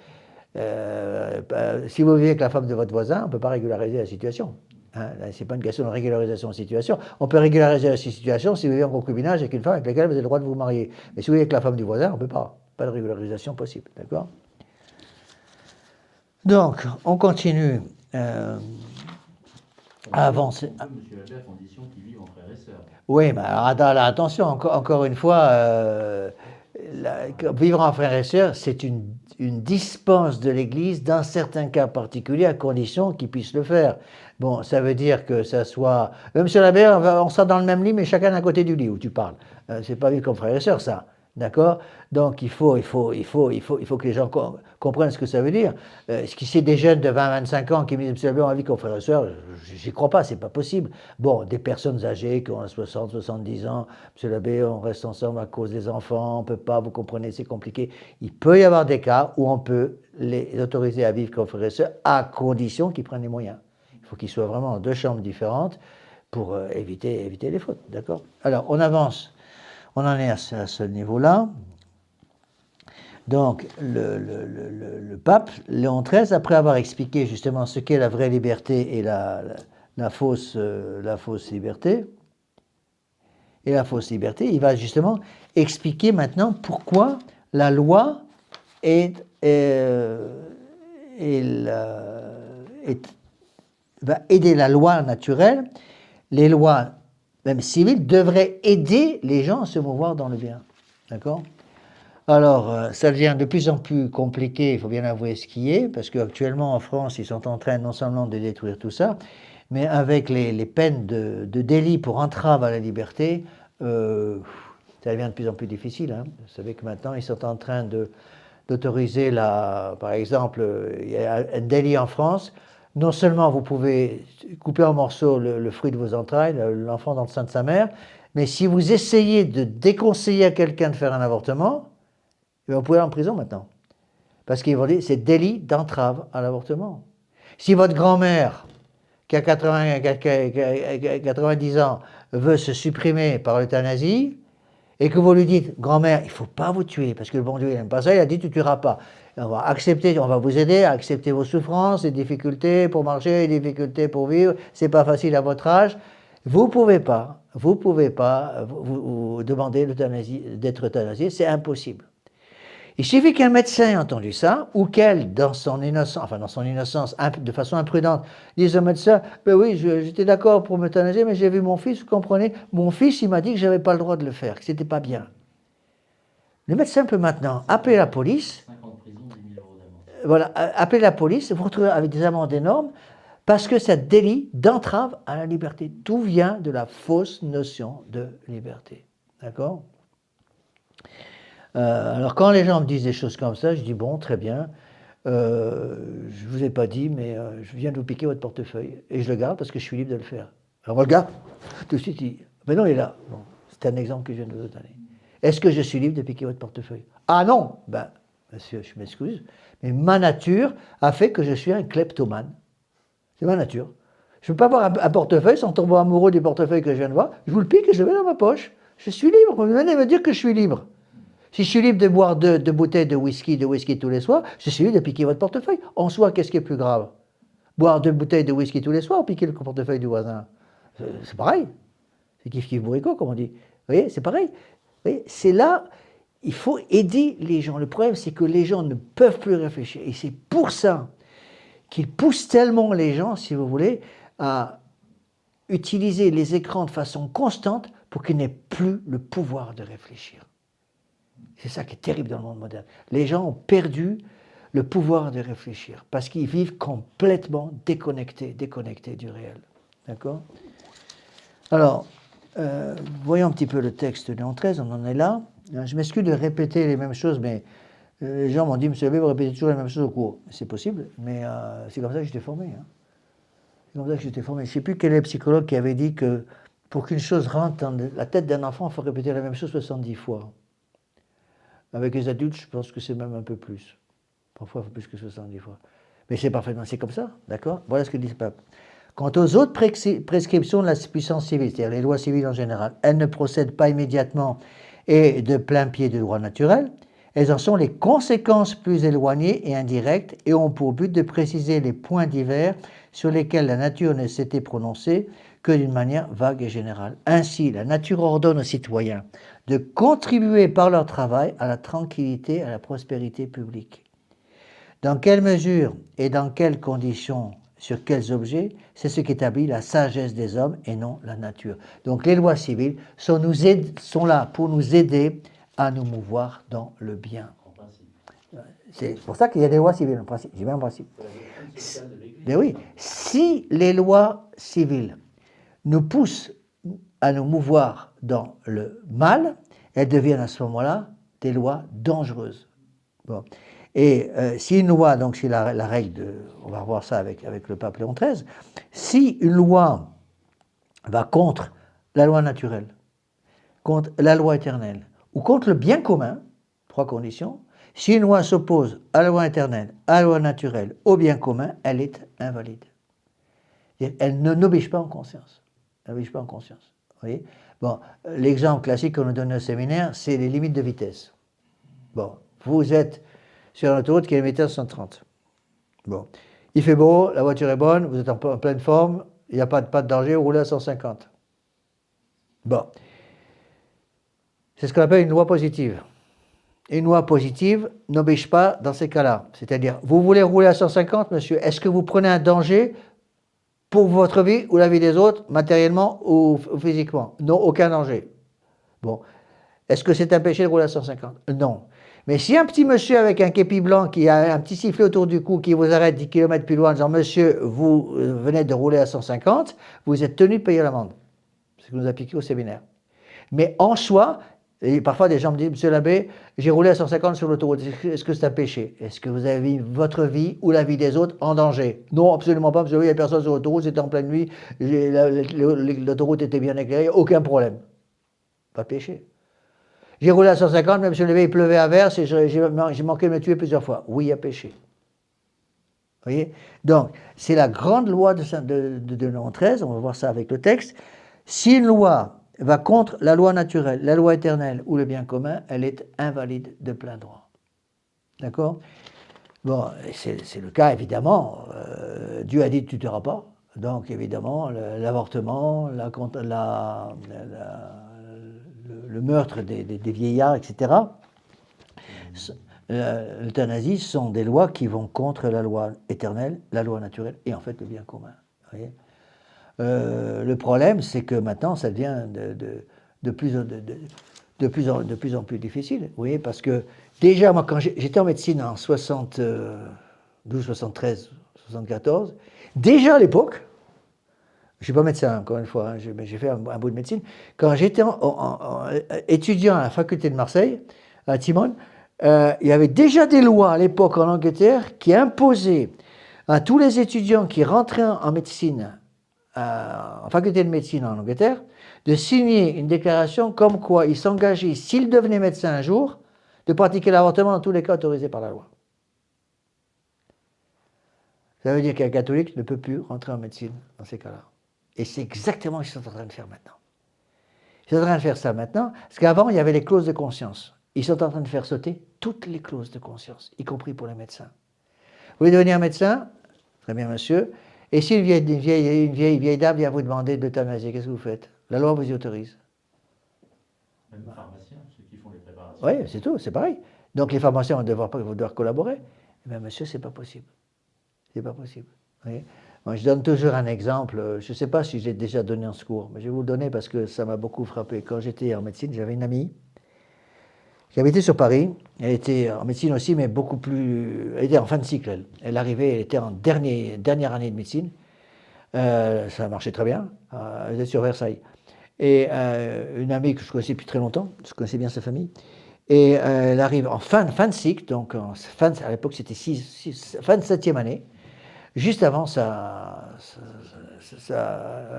si vous vivez avec la femme de votre voisin, on ne peut pas régulariser la situation. Hein, ce n'est pas une question de régularisation de situation. On peut régulariser la situation si vous vivez en concubinage avec une femme avec laquelle vous avez le droit de vous marier. Mais si vous vivez avec la femme du voisin, on ne peut pas. Pas de régularisation possible. D'accord? Donc, on continue à avancer. Monsieur l'abbé, à condition qu'ils vivent en frères et sœurs. Oui, mais alors, attention, encore une fois, vivre en frères et sœurs, c'est une dispense de l'Église dans certains cas particuliers, à condition qu'ils puissent le faire. Bon, ça veut dire que ça soit... Monsieur l'abbé, on sort dans le même lit, mais chacun à côté du lit où tu parles. C'est pas vivre comme frères et sœurs, ça. D'accord? Donc il faut que les gens comprennent ce que ça veut dire. Si c'est des jeunes de 20-25 ans qui me disent monsieur l'abbé, on a vie comme frères et sœurs, j'y crois pas, c'est pas possible. Bon, des personnes âgées qui ont 60-70 ans, monsieur l'abbé, on reste ensemble à cause des enfants, on peut pas, vous comprenez, c'est compliqué. Il peut y avoir des cas où on peut les autoriser à vivre comme frères et sœurs à condition qu'ils prennent les moyens. faut qu'il soit vraiment dans 2 chambres différentes pour éviter les fautes, d'accord? Alors, on avance, on en est à ce niveau-là. Donc, le pape, Léon XIII, après avoir expliqué justement ce qu'est la vraie liberté et la fausse liberté, il va justement expliquer maintenant pourquoi la loi va aider la loi naturelle. Les lois, même civiles, devraient aider les gens à se mouvoir dans le bien. D'accord? Alors, ça devient de plus en plus compliqué, il faut bien avouer ce qui est, parce qu'actuellement en France, ils sont en train non seulement de détruire tout ça, mais avec les peines de délit pour entrave à la liberté, ça devient de plus en plus difficile. Hein. Vous savez que maintenant, ils sont en train d'autoriser, par exemple, il y a un délit en France, non seulement vous pouvez couper en morceaux le fruit de vos entrailles, l'enfant dans le sein de sa mère, mais si vous essayez de déconseiller à quelqu'un de faire un avortement, vous pouvez aller en prison maintenant. Parce qu'ils vont dire c'est délit d'entrave à l'avortement. Si votre grand-mère, qui a 90 ans, veut se supprimer par l'euthanasie, et que vous lui dites, grand-mère, il ne faut pas vous tuer, parce que le bon Dieu n'aime pas ça, il a dit, tu ne tueras pas. Et on va vous aider à accepter vos souffrances, les difficultés pour marcher, les difficultés pour vivre, c'est pas facile à votre âge. Vous pouvez pas vous demander d'être euthanasié, c'est impossible. Il suffit qu'un médecin ait entendu ça, ou qu'elle, dans son innocence, de façon imprudente, dise au médecin, ben oui, j'étais d'accord pour m'euthanasier, mais j'ai vu mon fils, vous comprenez, mon fils, il m'a dit que je n'avais pas le droit de le faire, que c'était pas bien. Le médecin peut maintenant appeler la police, 5 ans de prison, 10 000 € d'amende. Voilà, appeler la police, vous retrouvez avec des amendes énormes, parce que c'est un délit d'entrave à la liberté. Tout vient de la fausse notion de liberté. D'accord ? Alors quand les gens me disent des choses comme ça, je dis bon, très bien, je ne vous ai pas dit, mais je viens de vous piquer votre portefeuille. Et je le garde parce que je suis libre de le faire. Alors moi, le gars, tout de suite, il dit, ben non, il est là. Bon, c'est un exemple que je viens de vous donner. Est-ce que je suis libre de piquer votre portefeuille? Ah non, ben, monsieur, je m'excuse, mais ma nature a fait que je suis un kleptomane. C'est ma nature. Je ne peux pas avoir un portefeuille sans tomber amoureux du portefeuille que je viens de voir. Je vous le pique et je le mets dans ma poche. Je suis libre. Vous venez me dire que je suis libre. Si je suis libre de boire 2 bouteilles de whisky tous les soirs, je suis libre de piquer votre portefeuille. En soi, qu'est-ce qui est plus grave? Boire 2 bouteilles de whisky tous les soirs ou piquer le portefeuille du voisin? C'est pareil. C'est kiff-kiff bourricot, comme on dit. Vous voyez, c'est pareil. Vous voyez, c'est là, il faut aider les gens. Le problème, c'est que les gens ne peuvent plus réfléchir. Et c'est pour ça qu'ils poussent tellement les gens, si vous voulez, à utiliser les écrans de façon constante pour qu'ils n'aient plus le pouvoir de réfléchir. C'est ça qui est terrible dans le monde moderne. Les gens ont perdu le pouvoir de réfléchir parce qu'ils vivent complètement déconnectés du réel. D'accord? Alors, voyons un petit peu le texte de Léon XIII, on en est là. Je m'excuse de répéter les mêmes choses, mais les gens m'ont dit, monsieur l'abbé, vous répétez toujours les mêmes choses au cours. C'est possible, mais c'est comme ça que j'étais formé. Hein. C'est comme ça que j'étais formé. Je ne sais plus quel est le psychologue qui avait dit que pour qu'une chose rentre dans la tête d'un enfant, il faut répéter la même chose 70 fois. Avec les adultes, je pense que c'est même un peu plus. Parfois, il faut plus que 70 fois. Mais c'est parfaitement, c'est comme ça, d'accord? Voilà ce que dit le pape. Quant aux autres prescriptions de la puissance civile, c'est-à-dire les lois civiles en général, elles ne procèdent pas immédiatement et de plein pied du droit naturel. Elles en sont les conséquences plus éloignées et indirectes et ont pour but de préciser les points divers sur lesquels la nature ne s'était prononcée que d'une manière vague et générale. Ainsi, la nature ordonne aux citoyens de contribuer par leur travail à la tranquillité et à la prospérité publique. Dans quelle mesure et dans quelles conditions, sur quels objets, c'est ce qu'établit la sagesse des hommes et non la nature. Donc les lois civiles sont là pour nous aider à nous mouvoir dans le bien. C'est pour ça qu'il y a des lois civiles, en principe. J'ai bien un principe. Mais oui, si les lois civiles nous poussent à nous mouvoir dans le mal, elles deviennent à ce moment-là des lois dangereuses. Bon. Et si une loi, donc c'est la règle, on va revoir ça avec le pape Léon XIII, si une loi va contre la loi naturelle, contre la loi éternelle, ou contre le bien commun, 3 conditions, si une loi s'oppose à la loi éternelle, à la loi naturelle, au bien commun, elle est invalide. Elle n'oblige pas en conscience. Elle n'oblige pas en conscience. Vous voyez? Bon, l'exemple classique qu'on nous donne au séminaire, c'est les limites de vitesse. Bon, vous êtes sur une autoroute qui est limitée à 130. Bon, il fait beau, la voiture est bonne, vous êtes en pleine forme, il n'y a pas de danger, vous roulez à 150. Bon, c'est ce qu'on appelle une loi positive. Une loi positive n'oblige pas dans ces cas-là. C'est-à-dire, vous voulez rouler à 150, monsieur, est-ce que vous prenez un danger pour votre vie ou la vie des autres, matériellement ou physiquement? Non, aucun danger. Bon, est-ce que c'est un péché de rouler à 150? Non. Mais si un petit monsieur avec un képi blanc qui a un petit sifflet autour du cou qui vous arrête 10 km plus loin en disant « Monsieur, vous venez de rouler à 150 », vous êtes tenu de payer l'amende. C'est ce que nous appliquons au séminaire. Mais en soi, et parfois des gens me disent « Monsieur l'abbé, j'ai roulé à 150 sur l'autoroute, est-ce que c'est un péché? Est-ce que vous avez mis votre vie ou la vie des autres en danger? » Non, absolument pas, monsieur, il n'y a personne sur l'autoroute, c'était en pleine nuit, l'autoroute était bien éclairée, aucun problème. Pas de péché. J'ai roulé à 150, même si il pleuvait à verse et j'ai manqué de me tuer plusieurs fois. Oui, il y a péché. Vous voyez? Donc, c'est la grande loi de 1913, on va voir ça avec le texte. Si une loi va contre la loi naturelle, la loi éternelle ou le bien commun, elle est invalide de plein droit. D'accord? Bon, c'est le cas, évidemment. Dieu a dit tu ne tueras pas. Donc, évidemment, l'avortement, le meurtre des vieillards, etc., l'euthanasie sont des lois qui vont contre la loi éternelle, la loi naturelle et en fait le bien commun. Vous voyez? Le problème, c'est que maintenant, ça devient de plus en plus difficile. Vous voyez, parce que déjà, moi, quand j'étais en médecine en 72, 73, 74, déjà à l'époque, je ne suis pas médecin, encore une fois, hein, mais j'ai fait un bout de médecine. Quand j'étais étudiant à la faculté de Marseille, à Timone, il y avait déjà des lois à l'époque en Angleterre qui imposaient à tous les étudiants qui rentraient en médecine, en faculté de médecine en Angleterre, de signer une déclaration comme quoi ils s'engageaient, s'ils devenaient médecins un jour, de pratiquer l'avortement dans tous les cas autorisés par la loi. Ça veut dire qu'un catholique ne peut plus rentrer en médecine dans ces cas-là. Et c'est exactement ce qu'ils sont en train de faire maintenant. Ils sont en train de faire ça maintenant, parce qu'avant, il y avait les clauses de conscience. Ils sont en train de faire sauter toutes les clauses de conscience, y compris pour les médecins. Vous voulez devenir médecin? Très bien, monsieur. Et si une vieille dame vient vous demander de l'euthanasier, qu'est-ce que vous faites? La loi vous y autorise. Même les pharmaciens, ceux qui font les préparations. Oui, c'est tout, c'est pareil. Donc les pharmaciens vont devoir collaborer. Eh bien, monsieur, c'est pas possible. C'est pas possible. Vous voyez? Moi, je donne toujours un exemple. Je ne sais pas si j'ai déjà donné en cours, mais je vais vous le donner parce que ça m'a beaucoup frappé. Quand j'étais en médecine, j'avais une amie qui habitait sur Paris. Elle était en médecine aussi, mais beaucoup plus... Elle était en fin de cycle, elle. Elle arrivait, elle était en dernière année de médecine. Ça marchait très bien. Elle était sur Versailles. Et une amie que je connaissais depuis très longtemps, je connaissais bien sa famille, et elle arrive en fin de cycle, donc à l'époque c'était fin de 7e année, juste avant elle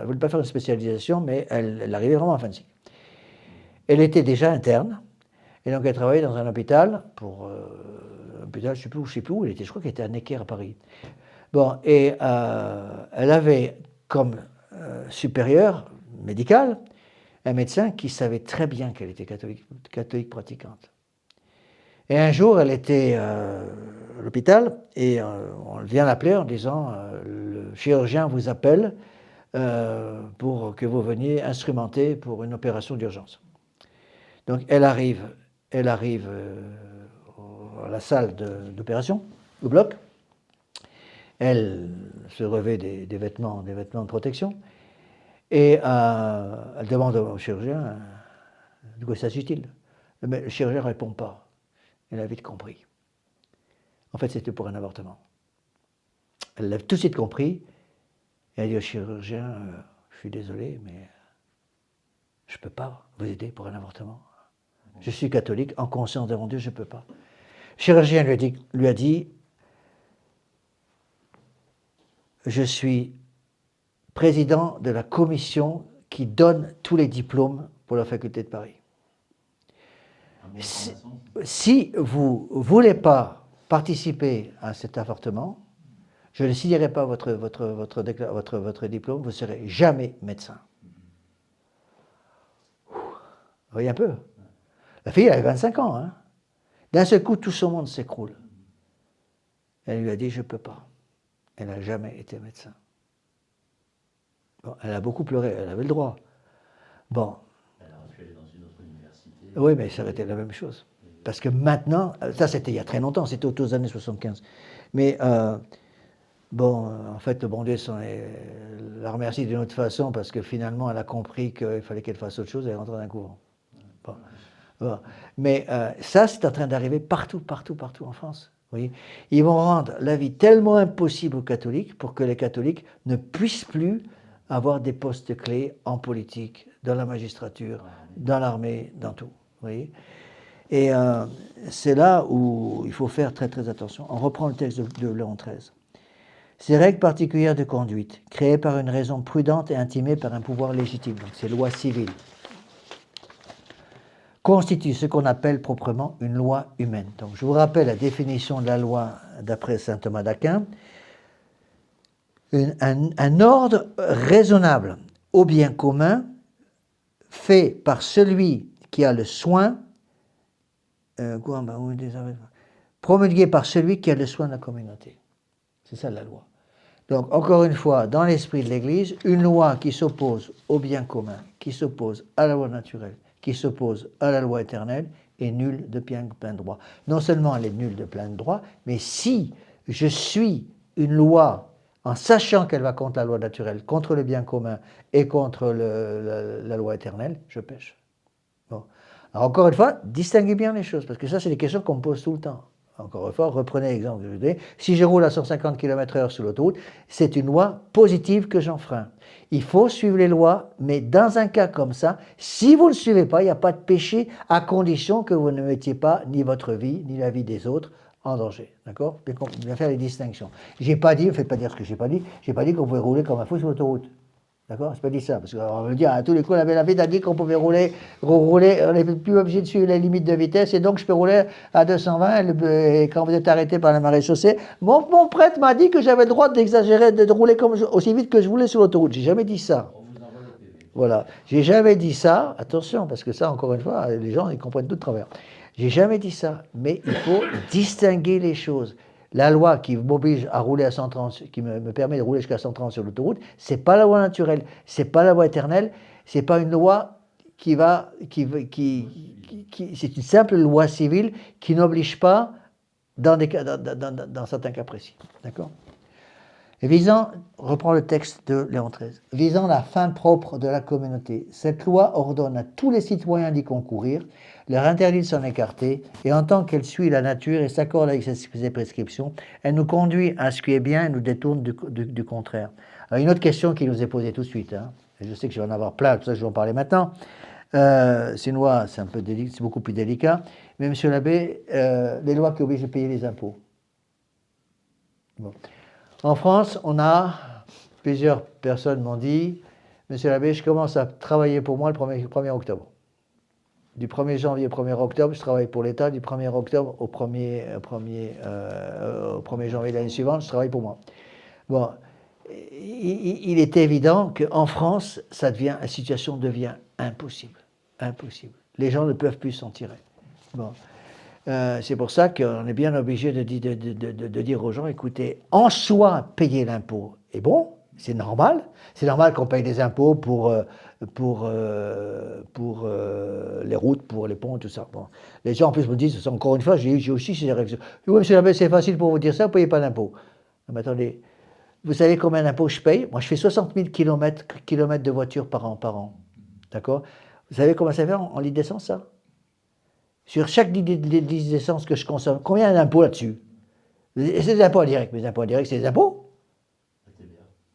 ne voulait pas faire une spécialisation, mais elle arrivait vraiment en fin de cycle. Elle était déjà interne, et donc elle travaillait dans un hôpital, un hôpital, je ne sais plus où elle était, je crois qu'elle était à Necker à Paris. Bon, et elle avait comme supérieur médical un médecin qui savait très bien qu'elle était catholique pratiquante. Et un jour, elle était à l'hôpital et on vient l'appeler en disant le chirurgien vous appelle pour que vous veniez instrumenter pour une opération d'urgence. Donc elle arrive à la salle d'opération, au bloc. Elle se revêt des vêtements de protection et elle demande au chirurgien de quoi s'agit-il. Mais le chirurgien ne répond pas. Elle a vite compris. En fait, c'était pour un avortement. Elle l'a tout de suite compris. Et elle dit au chirurgien, je suis désolé, mais je ne peux pas vous aider pour un avortement. Je suis catholique, en conscience devant Dieu, je ne peux pas. Le chirurgien lui a dit, je suis président de la commission qui donne tous les diplômes pour la faculté de Paris. Si vous ne voulez pas participer à cet avortement, Je ne signerai pas votre diplôme, vous ne serez jamais médecin. Vous voyez un peu. La fille, elle avait 25 ans. Hein. D'un seul coup, tout son monde s'écroule. Elle lui a dit, je ne peux pas. Elle n'a jamais été médecin. Bon, elle a beaucoup pleuré, elle avait le droit. Bon. Elle aurait pu aller dans une autre université. Oui, mais ça aurait été la même chose. Parce que maintenant, ça c'était il y a très longtemps, c'était aux années 75. Mais bon, en fait, le bon Dieu la remercie d'une autre façon parce que finalement, elle a compris qu'il fallait qu'elle fasse autre chose et elle est rentrée dans un couvent. Bon. Bon. Mais ça, c'est en train d'arriver partout en France. Vous voyez, ils vont rendre la vie tellement impossible aux catholiques pour que les catholiques ne puissent plus avoir des postes clés en politique, dans la magistrature, dans l'armée, dans tout. Vous voyez. Et c'est là où il faut faire très très attention. On reprend le texte de Léon XIII. Ces règles particulières de conduite, créées par une raison prudente et intimée par un pouvoir légitime, donc ces lois civiles, constituent ce qu'on appelle proprement une loi humaine. Donc je vous rappelle la définition de la loi d'après saint Thomas d'Aquin. Un ordre raisonnable au bien commun fait par celui qui a le soin, promulgué par celui qui a le soin de la communauté. C'est ça la loi. Donc, encore une fois, dans l'esprit de l'Église, une loi qui s'oppose au bien commun, qui s'oppose à la loi naturelle, qui s'oppose à la loi éternelle, est nulle de plein droit. Non seulement elle est nulle de plein droit, mais si je suis une loi en sachant qu'elle va contre la loi naturelle, contre le bien commun et contre la loi éternelle, je pêche. Bon. Alors, encore une fois, distinguez bien les choses, parce que ça, c'est des questions qu'on me pose tout le temps. Encore une fois, reprenez l'exemple que je vous donne. Si je roule à 150 km/h sur l'autoroute, c'est une loi positive que j'enfreins. Il faut suivre les lois, mais dans un cas comme ça, si vous ne le suivez pas, il n'y a pas de péché, à condition que vous ne mettiez pas ni votre vie, ni la vie des autres en danger. D'accord ? Bien faire les distinctions. J'ai pas dit, ne faites pas dire ce que j'ai pas dit qu'on pouvait rouler comme un fou sur l'autoroute. D'accord ? C'est pas dit ça, parce qu'on veut dire, à tous les coups, on avait la vie a dit qu'on pouvait rouler, on n'est plus obligé de suivre les limites de vitesse, et donc je peux rouler à 220, et quand vous êtes arrêté par la maréchaussée, mon prêtre m'a dit que j'avais le droit d'exagérer, de rouler aussi vite que je voulais sur l'autoroute. J'ai jamais dit ça. Voilà. J'ai jamais dit ça, attention, parce que ça, encore une fois, les gens, ils comprennent tout de travers. J'ai jamais dit ça, mais il faut distinguer les choses. La loi qui m'oblige à rouler à 130, qui me permet de rouler jusqu'à 130 sur l'autoroute, c'est pas la loi naturelle, c'est pas la loi éternelle, c'est pas une loi c'est une simple loi civile qui n'oblige pas dans certains cas précis. D'accord ? Reprend le texte de Léon XIII, visant la fin propre de la communauté, cette loi ordonne à tous les citoyens d'y concourir, leur interdit de s'en écarter, et en tant qu'elle suit la nature et s'accorde avec ses prescriptions, elle nous conduit à ce qui est bien et nous détourne du contraire. Alors, une autre question qui nous est posée tout de suite, hein, et je sais que je vais en avoir plein, tout ça je vais en parler maintenant. C'est une loi, c'est beaucoup plus délicat, mais monsieur l'abbé, les lois qui obligent de payer les impôts. Bon. En France, plusieurs personnes m'ont dit, monsieur l'abbé, je commence à travailler pour moi le 1er octobre. Du 1er janvier au 1er octobre, je travaille pour l'État. Du 1er octobre au 1er janvier de l'année suivante, je travaille pour moi. Bon, il est évident qu'en France, la situation devient impossible. Impossible. Les gens ne peuvent plus s'en tirer. Bon. C'est pour ça qu'on est bien obligé de dire aux gens, écoutez, en soi, payer l'impôt est bon, c'est normal. C'est normal qu'on paye des impôts pour les routes, pour les ponts, tout ça. Bon. Les gens en plus me disent, encore une fois, j'ai aussi ces réactions. Oui, monsieur l'abbé, c'est facile pour vous dire ça, vous ne payez pas d'impôt. Mais attendez, vous savez combien d'impôts je paye ? Moi, je fais 60 000 km de voiture par an. D'accord ? Vous savez combien ça fait en litre d'essence, ça ? Sur chaque litre d'essence que je consomme, combien d'impôts là-dessus ? C'est des impôts indirects. Mais les impôts indirects, c'est des impôts.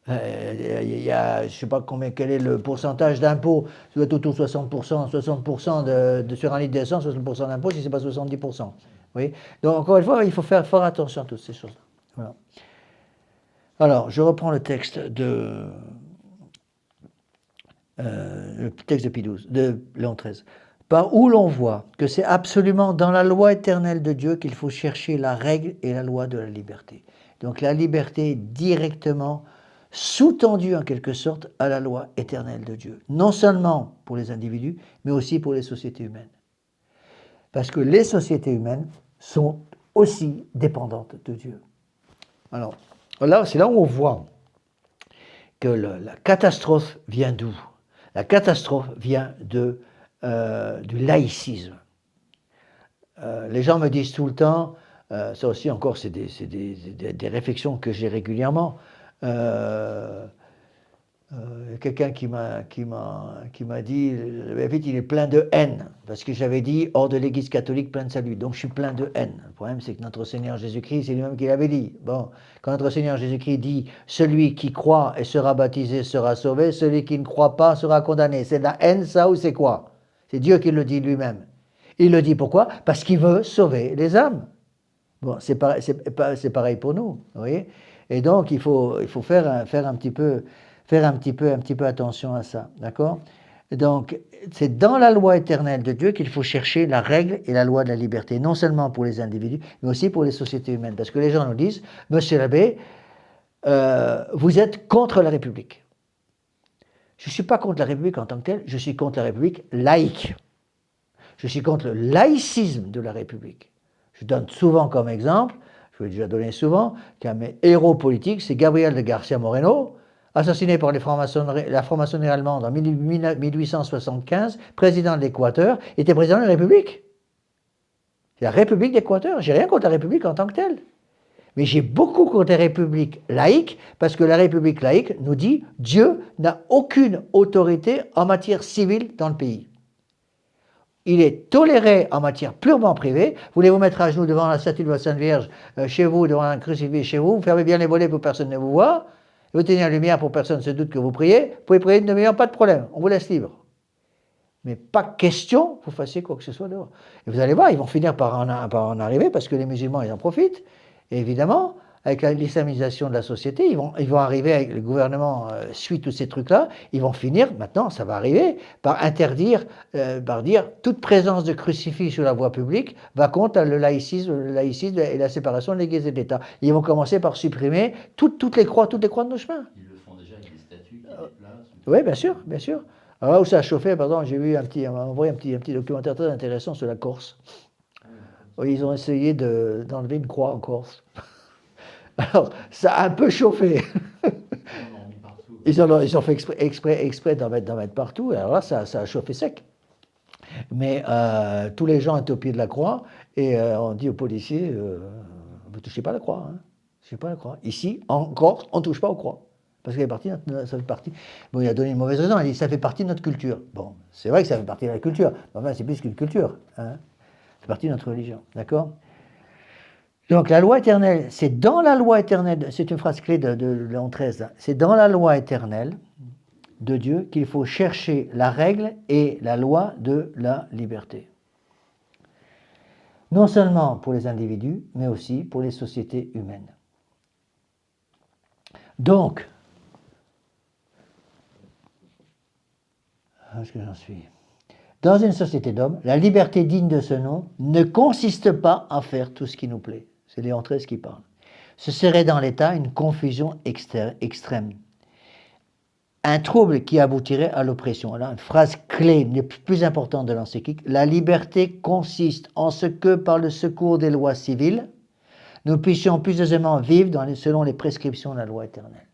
Il y a, je ne sais pas quel est le pourcentage d'impôts, ça doit être autour de 60% sur un litre d'essence, 60% d'impôts, si ce n'est pas 70%. Oui. Donc, encore une fois, il faut faire fort attention à toutes ces choses-là. Voilà. Alors, je reprends le texte de Pie XII, de Léon XIII. Par où l'on voit que c'est absolument dans la loi éternelle de Dieu qu'il faut chercher la règle et la loi de la liberté. Donc la liberté est directement sous-tendue en quelque sorte à la loi éternelle de Dieu. Non seulement pour les individus, mais aussi pour les sociétés humaines. Parce que les sociétés humaines sont aussi dépendantes de Dieu. Alors là, c'est là où on voit que la catastrophe vient d'où? La catastrophe vient du laïcisme. Les gens me disent tout le temps, ça aussi encore c'est des réflexions que j'ai régulièrement, quelqu'un qui m'a dit, vite il est plein de haine, parce que j'avais dit hors de l'église catholique plein de salut, donc je suis plein de haine. Le problème c'est que notre Seigneur Jésus-Christ, c'est lui-même qui l'avait dit. Bon, quand notre Seigneur Jésus-Christ dit celui qui croit et sera baptisé sera sauvé, celui qui ne croit pas sera condamné. C'est de la haine ça ou c'est quoi? C'est Dieu qui le dit lui-même. Il le dit pourquoi? Parce qu'il veut sauver les âmes. Bon, c'est pareil pour nous, vous voyez. Et donc il faut faire un petit peu attention à ça, d'accord? Donc c'est dans la loi éternelle de Dieu qu'il faut chercher la règle et la loi de la liberté, non seulement pour les individus, mais aussi pour les sociétés humaines. Parce que les gens nous disent, Monsieur l'abbé, vous êtes contre la République. Je ne suis pas contre la République en tant que telle, je suis contre la République laïque. Je suis contre le laïcisme de la République. Je donne souvent comme exemple, je l'ai déjà donné souvent, qu'un de mes héros politiques, c'est Gabriel de García Moreno, assassiné par la franc-maçonnerie allemande en 1875, président de l'Équateur, était président de la République. C'est la République d'Équateur. J'ai rien contre la République en tant que telle. Mais j'ai beaucoup contre la République laïque, parce que la République laïque nous dit Dieu n'a aucune autorité en matière civile dans le pays. Il est toléré en matière purement privée. Voulez-vous mettre à genoux devant la statue de la Sainte Vierge chez vous, devant un crucifix chez vous, vous fermez bien les volets pour que personne ne vous voit, vous tenez la lumière pour que personne ne se doute que vous priez, vous pouvez prier une demi-heure, pas de problème, on vous laisse libre. Mais pas question que vous fassiez quoi que ce soit dehors. Et vous allez voir, ils vont finir par en arriver, parce que les musulmans, ils en profitent. Et évidemment, avec l'islamisation de la société, ils vont arriver, avec le gouvernement suit tous ces trucs-là, ils vont finir, maintenant ça va arriver, par interdire, par dire toute présence de crucifix sur la voie publique va contre le laïcisme et la séparation de l'Église et de l'État. Ils vont commencer par supprimer toutes les croix de nos chemins. Ils le font déjà avec des statues qui déplacent. Oui, bien sûr, bien sûr. Alors là où ça a chauffé, pardon, j'ai vu on m'a envoyé un petit documentaire très intéressant sur la Corse. Oui, ils ont essayé d'enlever une croix en Corse. Alors, ça a un peu chauffé. Ils ont fait exprès d'en mettre partout. Alors là, ça a chauffé sec. Mais tous les gens étaient au pied de la croix et on dit aux policiers, vous ne touchez pas la croix. Hein. Touchez pas la croix. Ici, en Corse, on ne touche pas aux croix. Parce que ça fait partie. Bon, il a donné une mauvaise raison. Il a dit ça fait partie de notre culture. Bon, c'est vrai que ça fait partie de la culture. Enfin, c'est plus qu'une culture. Hein. C'est partie de notre religion. D'accord? Donc la loi éternelle, c'est dans la loi éternelle, c'est une phrase clé de Léon XIII, c'est dans la loi éternelle de Dieu qu'il faut chercher la règle et la loi de la liberté. Non seulement pour les individus, mais aussi pour les sociétés humaines. Donc, où est-ce que j'en suis ? Dans une société d'hommes, la liberté digne de ce nom ne consiste pas à faire tout ce qui nous plaît. C'est Léon XIII qui parle. Ce serait dans l'État une confusion extrême. Un trouble qui aboutirait à l'oppression. Là, une phrase clé, une des plus importantes de l'encyclique. La liberté consiste en ce que, par le secours des lois civiles, nous puissions plus aisément vivre selon les prescriptions de la loi éternelle.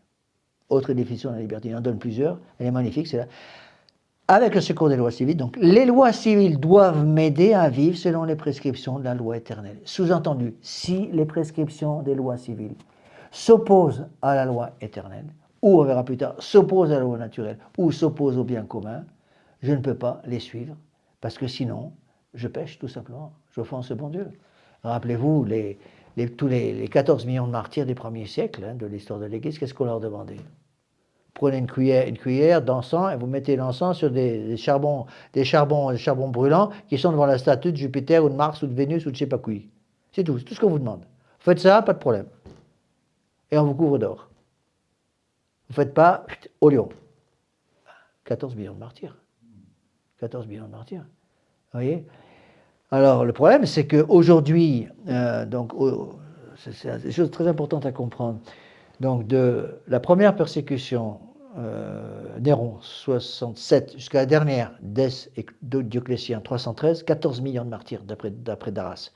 Autre définition de la liberté, il en donne plusieurs. Elle est magnifique, c'est là. Avec le secours des lois civiles, donc les lois civiles doivent m'aider à vivre selon les prescriptions de la loi éternelle. Sous-entendu, si les prescriptions des lois civiles s'opposent à la loi éternelle, ou on verra plus tard, s'opposent à la loi naturelle, ou s'opposent au bien commun, je ne peux pas les suivre, parce que sinon, je pêche tout simplement, j'offense le bon Dieu. Rappelez-vous, tous les 14 millions de martyrs des premiers siècles hein, de l'histoire de l'Église, qu'est-ce qu'on leur demandait ? Prenez une cuillère d'encens et vous mettez l'encens sur des charbons brûlants qui sont devant la statue de Jupiter ou de Mars ou de Vénus ou de je ne sais pas qui. C'est tout ce qu'on vous demande. Vous faites ça, pas de problème. Et on vous couvre d'or. Vous ne faites pas au lion. 14 millions de martyrs. 14 millions de martyrs. Vous voyez ? Alors le problème, c'est qu'aujourd'hui, c'est des choses très importantes à comprendre. Donc, de la première persécution, Néron, 67, jusqu'à la dernière, Dioclétien, 313, 14 millions de martyrs, d'après Darras.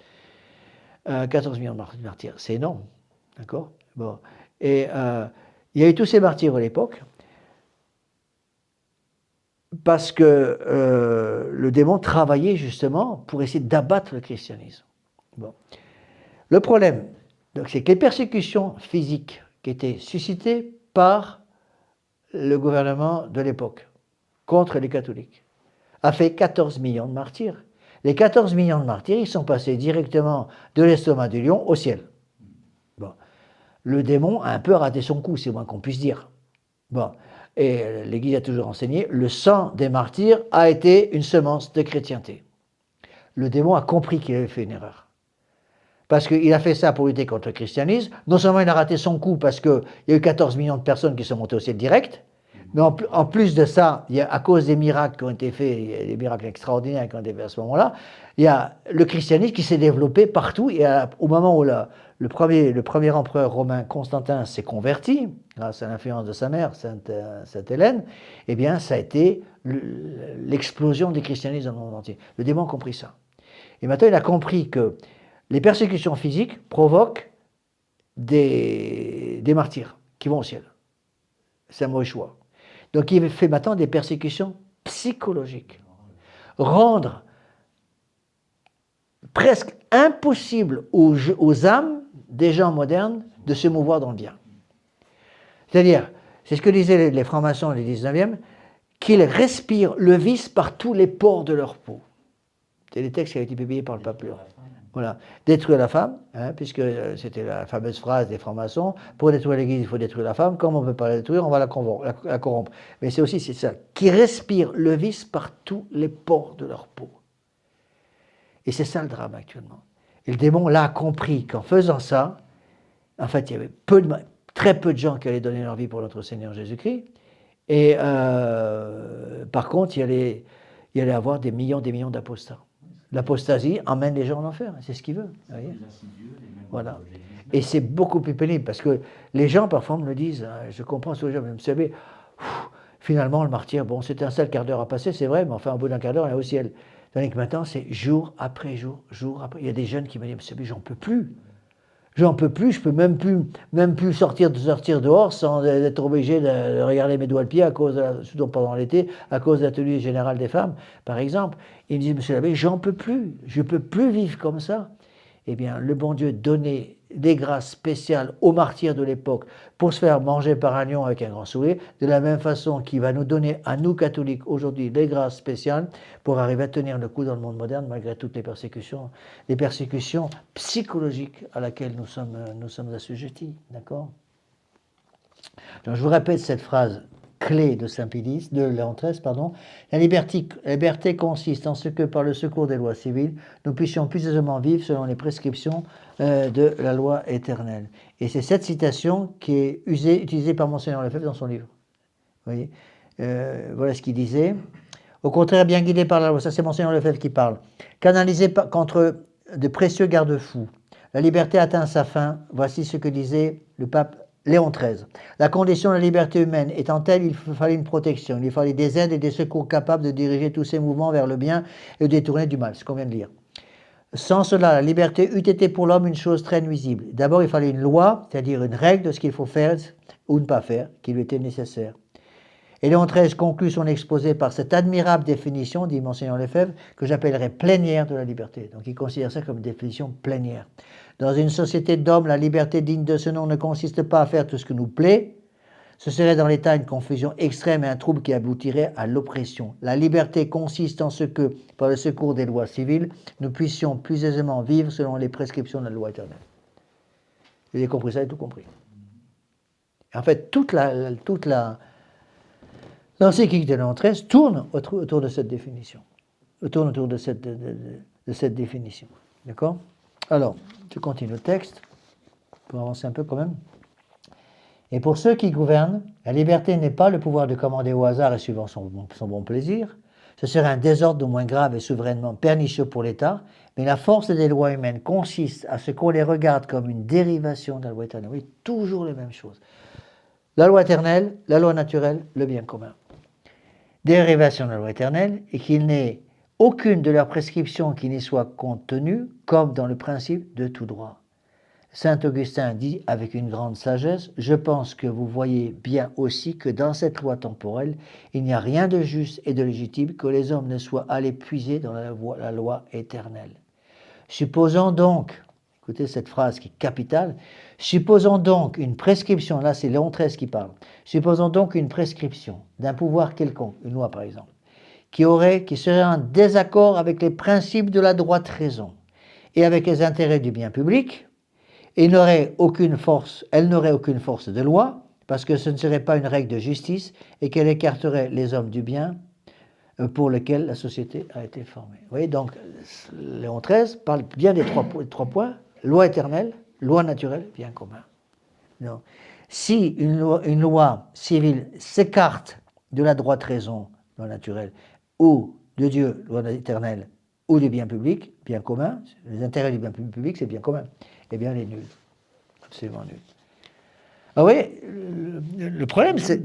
14 millions de martyrs, c'est énorme. D'accord? Bon. Et il y a eu tous ces martyrs à l'époque, parce que le démon travaillait justement pour essayer d'abattre le christianisme. Bon. Le problème, c'est que les persécutions physiques qui étaient suscitées par le gouvernement de l'époque contre les catholiques a fait 14 millions de martyrs. Les 14 millions de martyrs, ils sont passés directement de l'estomac du lion au ciel. Bon. Le démon a un peu raté son coup, c'est moins qu'on puisse dire. Bon. Et l'Église a toujours enseigné, le sang des martyrs a été une semence de chrétienté. Le démon a compris qu'il avait fait une erreur. Parce qu'il a fait ça pour lutter contre le christianisme. Non seulement il a raté son coup parce qu'il y a eu 14 millions de personnes qui sont montées au ciel direct, mais en plus de ça, il y a, à cause des miracles qui ont été faits, des miracles extraordinaires qui ont été faits à ce moment-là, il y a le christianisme qui s'est développé partout. Et au moment où le premier empereur romain Constantin s'est converti, grâce à l'influence de sa mère, Sainte Hélène, eh bien, ça a été l'explosion du christianisme dans le monde entier. Le démon a compris ça. Et maintenant, il a compris que les persécutions physiques provoquent des martyrs qui vont au ciel. C'est un mauvais choix. Donc il fait maintenant des persécutions psychologiques. Rendre presque impossible aux âmes des gens modernes de se mouvoir dans le bien. C'est-à-dire, c'est ce que disaient les francs-maçons du 19e, qu'ils respirent le vice par tous les pores de leur peau. C'est les textes qui avaient été publiés par le pape Léon. Voilà. Détruire la femme, puisque c'était la fameuse phrase des francs-maçons, pour détruire l'Église, il faut détruire la femme, comme on ne peut pas la détruire, on va la corrompre. Mais c'est ça, qui respirent le vice par tous les pores de leur peau. Et c'est ça le drame actuellement. Et le démon l'a compris qu'en faisant ça, en fait, il y avait très peu de gens qui allaient donner leur vie pour notre Seigneur Jésus-Christ, et par contre, il y allait avoir des millions d'apostats. L'apostasie emmène les gens en enfer, c'est ce qu'il veut. Vous voyez, voilà. Et c'est beaucoup plus pénible parce que les gens parfois me le disent, je comprends ce que les gens me disent, vous savez, finalement le martyr, bon, c'était un seul quart d'heure à passer, c'est vrai, mais enfin au bout d'un quart d'heure, on est au ciel. Tandis que maintenant, c'est jour après jour, jour après. Il y a des jeunes qui me disent, vous savez, j'en peux plus. J'en peux plus, je peux même plus sortir dehors sans être obligé de regarder mes doigts de pied surtout pendant l'été, à cause de l'atelier général des femmes, par exemple. Ils me disent, monsieur l'abbé, j'en peux plus, je ne peux plus vivre comme ça. Eh bien, le bon Dieu donnait des grâces spéciales aux martyrs de l'époque pour se faire manger par un lion avec un grand sourire, de la même façon qu'il va nous donner à nous catholiques aujourd'hui des grâces spéciales pour arriver à tenir le coup dans le monde moderne malgré toutes les persécutions psychologiques à laquelle nous sommes assujettis. D'accord ? Donc je vous répète cette phrase clé de Saint-Pédis, de Léon XIII, pardon. La liberté consiste en ce que, par le secours des lois civiles, nous puissions plus aisément vivre selon les prescriptions de la loi éternelle. Et c'est cette citation qui est utilisée par Monseigneur Lefebvre dans son livre. Vous voyez, voilà ce qu'il disait. Au contraire, bien guidé par la loi, ça c'est Monseigneur Lefebvre qui parle, canalisé contre de précieux garde-fous, la liberté atteint sa fin. Voici ce que disait le pape Léon XIII. La condition de la liberté humaine étant telle, il fallait une protection, il fallait des aides et des secours capables de diriger tous ces mouvements vers le bien et de détourner du mal, ce qu'on vient de lire. Sans cela, la liberté eût été pour l'homme une chose très nuisible. D'abord, il fallait une loi, c'est-à-dire une règle de ce qu'il faut faire ou ne pas faire, qui lui était nécessaire. Et Léon XIII conclut son exposé par cette admirable définition, dit Monseigneur Lefebvre, que j'appellerais plénière de la liberté. Donc il considère ça comme une définition plénière. Dans une société d'hommes, la liberté digne de ce nom ne consiste pas à faire tout ce que nous plaît. Ce serait dans l'état une confusion extrême et un trouble qui aboutirait à l'oppression. La liberté consiste en ce que, par le secours des lois civiles, nous puissions plus aisément vivre selon les prescriptions de la loi éternelle. Vous avez compris ça et tout compris. En fait, toute l'encyclique de Léon XIII tourne autour de cette définition. Tourne autour de cette définition. D'accord ? Alors, je continue le texte, pour avancer un peu quand même. Et pour ceux qui gouvernent, la liberté n'est pas le pouvoir de commander au hasard et suivant son bon plaisir. Ce serait un désordre au moins grave et souverainement pernicieux pour l'État, mais la force des lois humaines consiste à ce qu'on les regarde comme une dérivation de la loi éternelle. Oui, toujours les mêmes choses. La loi éternelle, la loi naturelle, le bien commun. Dérivation de la loi éternelle, et qu'il n'ait aucune de leurs prescriptions qui n'y soit contenue, comme dans le principe de tout droit. Saint Augustin dit avec une grande sagesse, « Je pense que vous voyez bien aussi que dans cette loi temporelle, il n'y a rien de juste et de légitime que les hommes ne soient allés puiser dans la loi éternelle. Supposons donc, écoutez cette phrase qui est capitale, supposons donc une prescription, là c'est Léon XIII qui parle, supposons donc une prescription d'un pouvoir quelconque, une loi par exemple, qui serait en désaccord avec les principes de la droite raison et avec les intérêts du bien public, et elle n'aurait aucune force de loi, parce que ce ne serait pas une règle de justice et qu'elle écarterait les hommes du bien pour lesquels la société a été formée. Vous voyez, donc Léon XIII parle bien des trois points, loi éternelle, loi naturelle, bien commun. Non. Si une loi civile s'écarte de la droite raison, loi naturelle, ou de Dieu, loi éternelle, ou du bien public, bien commun, les intérêts du bien public, c'est bien commun, eh bien, elle est nulle. Absolument nulle. Ah oui, le problème, c'est...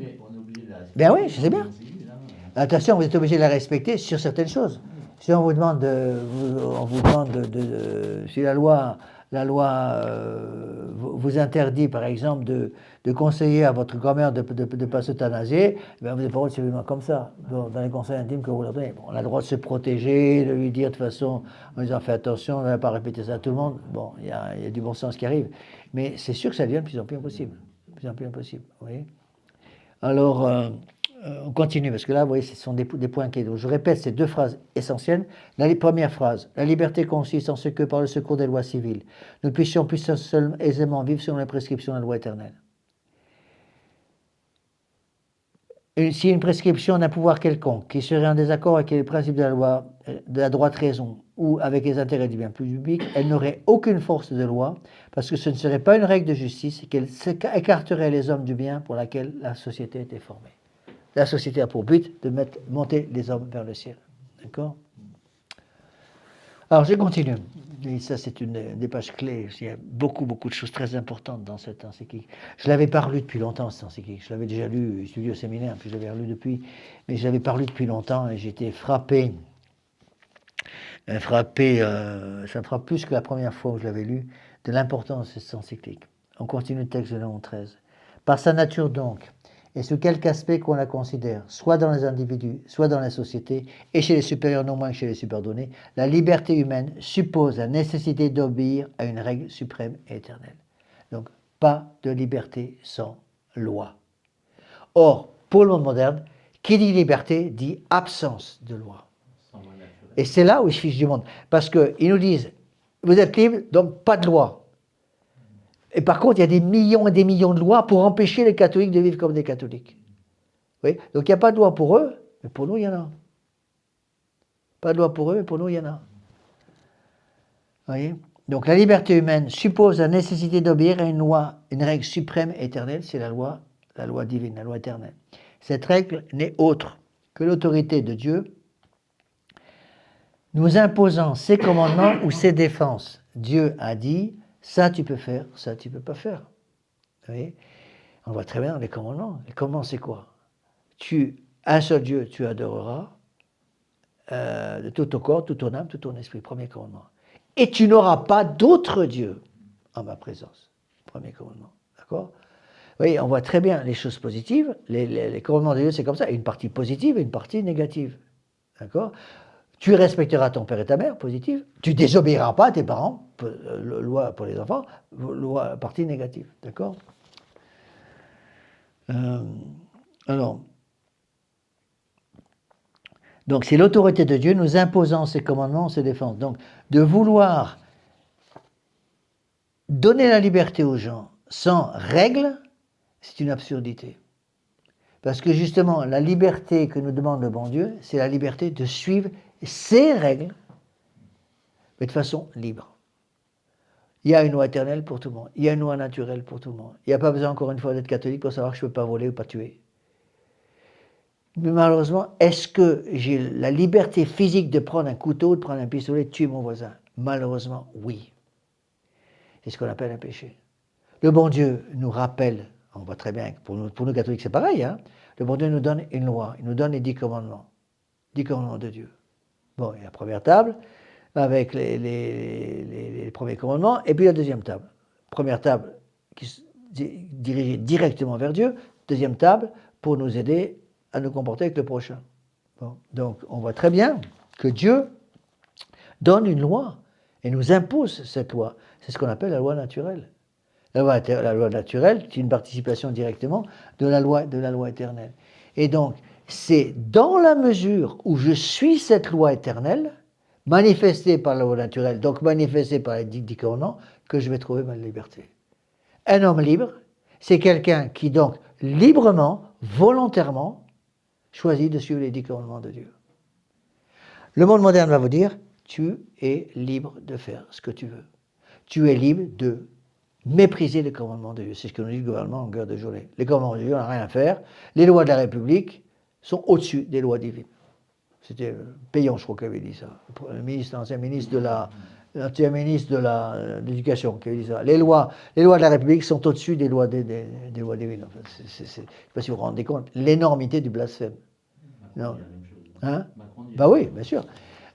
Ben oui, je sais bien. Attention, vous êtes obligé de la respecter sur certaines choses. Si on vous demande si la loi vous interdit, par exemple, de conseiller à votre grand-mère de ne pas s'euthanasier, ben vous n'avez pas le droit de suivre comme ça, dans les conseils intimes que vous leur donnez. Bon, on a le droit de se protéger, de lui dire de toute façon, en disant fais attention, on ne va pas répéter ça à tout le monde. Bon, il y a du bon sens qui arrive. Mais c'est sûr que ça devient de plus en plus impossible. De plus en plus impossible, vous voyez. Alors, on continue, parce que là, vous voyez, ce sont des points clés. Donc, je répète ces deux phrases essentielles. La première phrase, la liberté consiste en ce que, par le secours des lois civiles, nous puissions plus aisément vivre selon les prescriptions de la loi éternelle. Si une prescription d'un pouvoir quelconque, qui serait en désaccord avec les principes de la loi, de la droite raison, ou avec les intérêts du bien public, elle n'aurait aucune force de loi, parce que ce ne serait pas une règle de justice, et qu'elle écarterait les hommes du bien pour laquelle la société était formée. La société a pour but de monter les hommes vers le ciel. D'accord? Alors, je continue. Et ça, c'est une des pages clés. Il y a beaucoup de choses très importantes dans cette encyclique. Je l'avais pas lu depuis longtemps, cette encyclique. Je l'avais déjà lu, étudié au séminaire, puis je l'avais relu depuis. Mais je l'avais pas lu depuis longtemps et j'étais frappé. Ça me frappe plus que la première fois où je l'avais lu, de l'importance de cette encyclique. On continue le texte de Léon XIII. Par sa nature donc, et sous quelque aspect qu'on la considère, soit dans les individus, soit dans la société, et chez les supérieurs non moins que chez les subordonnés, la liberté humaine suppose la nécessité d'obéir à une règle suprême et éternelle. Donc, pas de liberté sans loi. Or, pour le monde moderne, qui dit liberté dit absence de loi. Et c'est là où ils se fichent du monde. Parce qu'ils nous disent, vous êtes libre, donc pas de loi. Et par contre, il y a des millions et des millions de lois pour empêcher les catholiques de vivre comme des catholiques. Oui, donc il n'y a pas de loi pour eux, mais pour nous, il y en a. Pas de loi pour eux, mais pour nous, il y en a. Vous voyez? Donc la liberté humaine suppose la nécessité d'obéir à une loi, une règle suprême et éternelle, c'est la loi divine, la loi éternelle. Cette règle n'est autre que l'autorité de Dieu nous imposant ses commandements ou ses défenses. Dieu a dit, ça tu peux faire, ça tu ne peux pas faire. Vous voyez? On voit très bien dans les commandements. Les commandements, c'est quoi? Un seul Dieu, tu adoreras de tout ton corps, toute ton âme, tout ton esprit. Premier commandement. Et tu n'auras pas d'autre Dieu en ma présence. Premier commandement. D'accord? Vous voyez, on voit très bien les choses positives. Les commandements de Dieu, c'est comme ça. Une partie positive et une partie négative. D'accord? Tu respecteras ton père et ta mère, positive. Tu désobéiras pas à tes parents, loi pour les enfants, loi, partie négative. D'accord? Alors, donc c'est l'autorité de Dieu nous imposant ses commandements, ses défenses. Donc, de vouloir donner la liberté aux gens sans règles, c'est une absurdité. Parce que justement, la liberté que nous demande le bon Dieu, c'est la liberté de suivre ses règles, mais de façon libre. Il y a une loi éternelle pour tout le monde. Il y a une loi naturelle pour tout le monde. Il n'y a pas besoin, encore une fois, d'être catholique pour savoir que je ne peux pas voler ou pas tuer. Mais malheureusement, est-ce que j'ai la liberté physique de prendre un couteau, de prendre un pistolet, de tuer mon voisin? Malheureusement, oui. C'est ce qu'on appelle un péché. Le bon Dieu nous rappelle, on voit très bien, pour nous catholiques c'est pareil, hein? Le bon Dieu nous donne une loi, il nous donne les 10 commandements. 10 commandements de Dieu. Bon, il y a la première table, avec les premiers commandements, et puis la deuxième table. Première table qui dirigée directement vers Dieu, deuxième table pour nous aider à nous comporter avec le prochain. Bon, donc on voit très bien que Dieu donne une loi et nous impose cette loi. C'est ce qu'on appelle la loi naturelle. La loi naturelle, c'est une participation directement de la loi éternelle. Et donc, c'est dans la mesure où je suis cette loi éternelle, manifestée par la loi naturelle, donc manifestée par les 10 commandements, que je vais trouver ma liberté. Un homme libre, c'est quelqu'un qui donc librement, volontairement, choisit de suivre les 10 commandements de Dieu. Le monde moderne va vous dire, tu es libre de faire ce que tu veux. Tu es libre de mépriser les commandements de Dieu. C'est ce que nous dit le gouvernement en longueur de journée. Les commandements de Dieu n'ont rien à faire. Les lois de la République sont au-dessus des lois divines. C'était Payon, je crois, qui avait dit ça. L'ancien ministre de l'Éducation qui avait dit ça. Les lois de la République sont au-dessus des lois divines. Enfin, je ne sais pas si vous vous rendez compte. L'énormité du blasphème. Non. Hein? Bah oui, bien sûr.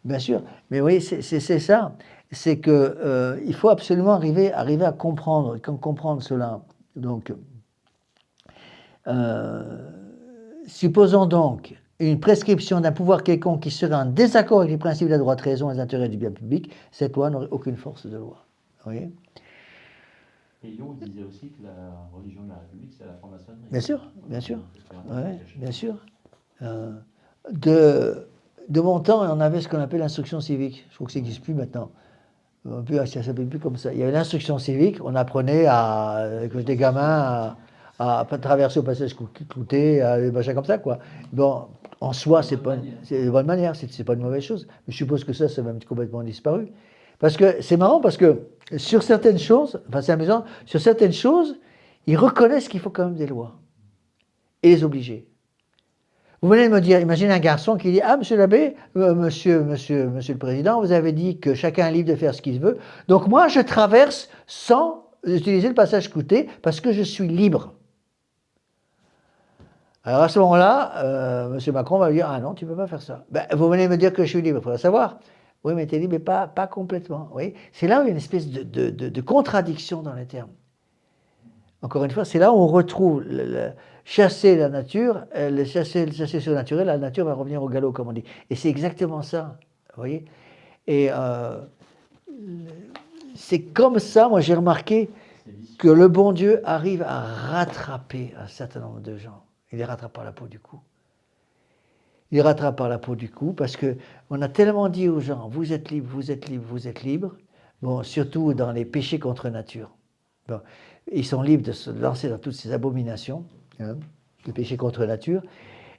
Bien sûr. Mais oui, c'est ça. C'est que il faut absolument arriver à comprendre cela. Donc, supposons donc une prescription d'un pouvoir quelconque qui serait en désaccord avec les principes de la droite raison et des intérêts du bien public, cette loi n'aurait aucune force de loi. Vous voyez? Payon disait aussi que la religion de la République, c'est la franc-maçonnerie. Bien sûr, bien sûr. Ouais, bien sûr. De mon temps, on avait ce qu'on appelle l'instruction civique. Je crois que ça n'existe plus maintenant. Ça ne s'appelle plus comme ça. Il y avait l'instruction civique, on apprenait quand j'étais gamin à traverser au passage clouté, des machins comme ça, quoi. Bon, en soi, c'est de bonne manière, c'est pas une mauvaise chose. Mais je suppose que ça a même complètement disparu. Parce que c'est marrant, parce que sur certaines choses, enfin c'est amusant, sur certaines choses, ils reconnaissent qu'il faut quand même des lois. Et les obliger. Vous venez de me dire, imaginez un garçon qui dit « Ah, monsieur l'abbé, monsieur le président, vous avez dit que chacun est libre de faire ce qu'il veut. Donc moi, je traverse sans utiliser le passage clouté parce que je suis libre. » Alors à ce moment-là, monsieur Macron va lui dire « Ah non, tu ne peux pas faire ça. Ben, vous venez de me dire que je suis libre, il faut savoir. » Oui, mais tu es libre, mais pas complètement. Oui. C'est là où il y a une espèce de contradiction dans les termes. Encore une fois, c'est là où on retrouve chasser la nature, chasser surnaturel, la nature va revenir au galop, comme on dit. Et c'est exactement ça, vous voyez. Et c'est comme ça, moi j'ai remarqué que le bon Dieu arrive à rattraper un certain nombre de gens. Il les rattrape par la peau du cou. Il les rattrape par la peau du cou parce qu'on a tellement dit aux gens, vous êtes libres, vous êtes libres, vous êtes libres, bon, surtout dans les péchés contre nature. Bon, ils sont libres de se lancer dans toutes ces abominations, hein, le péché contre nature.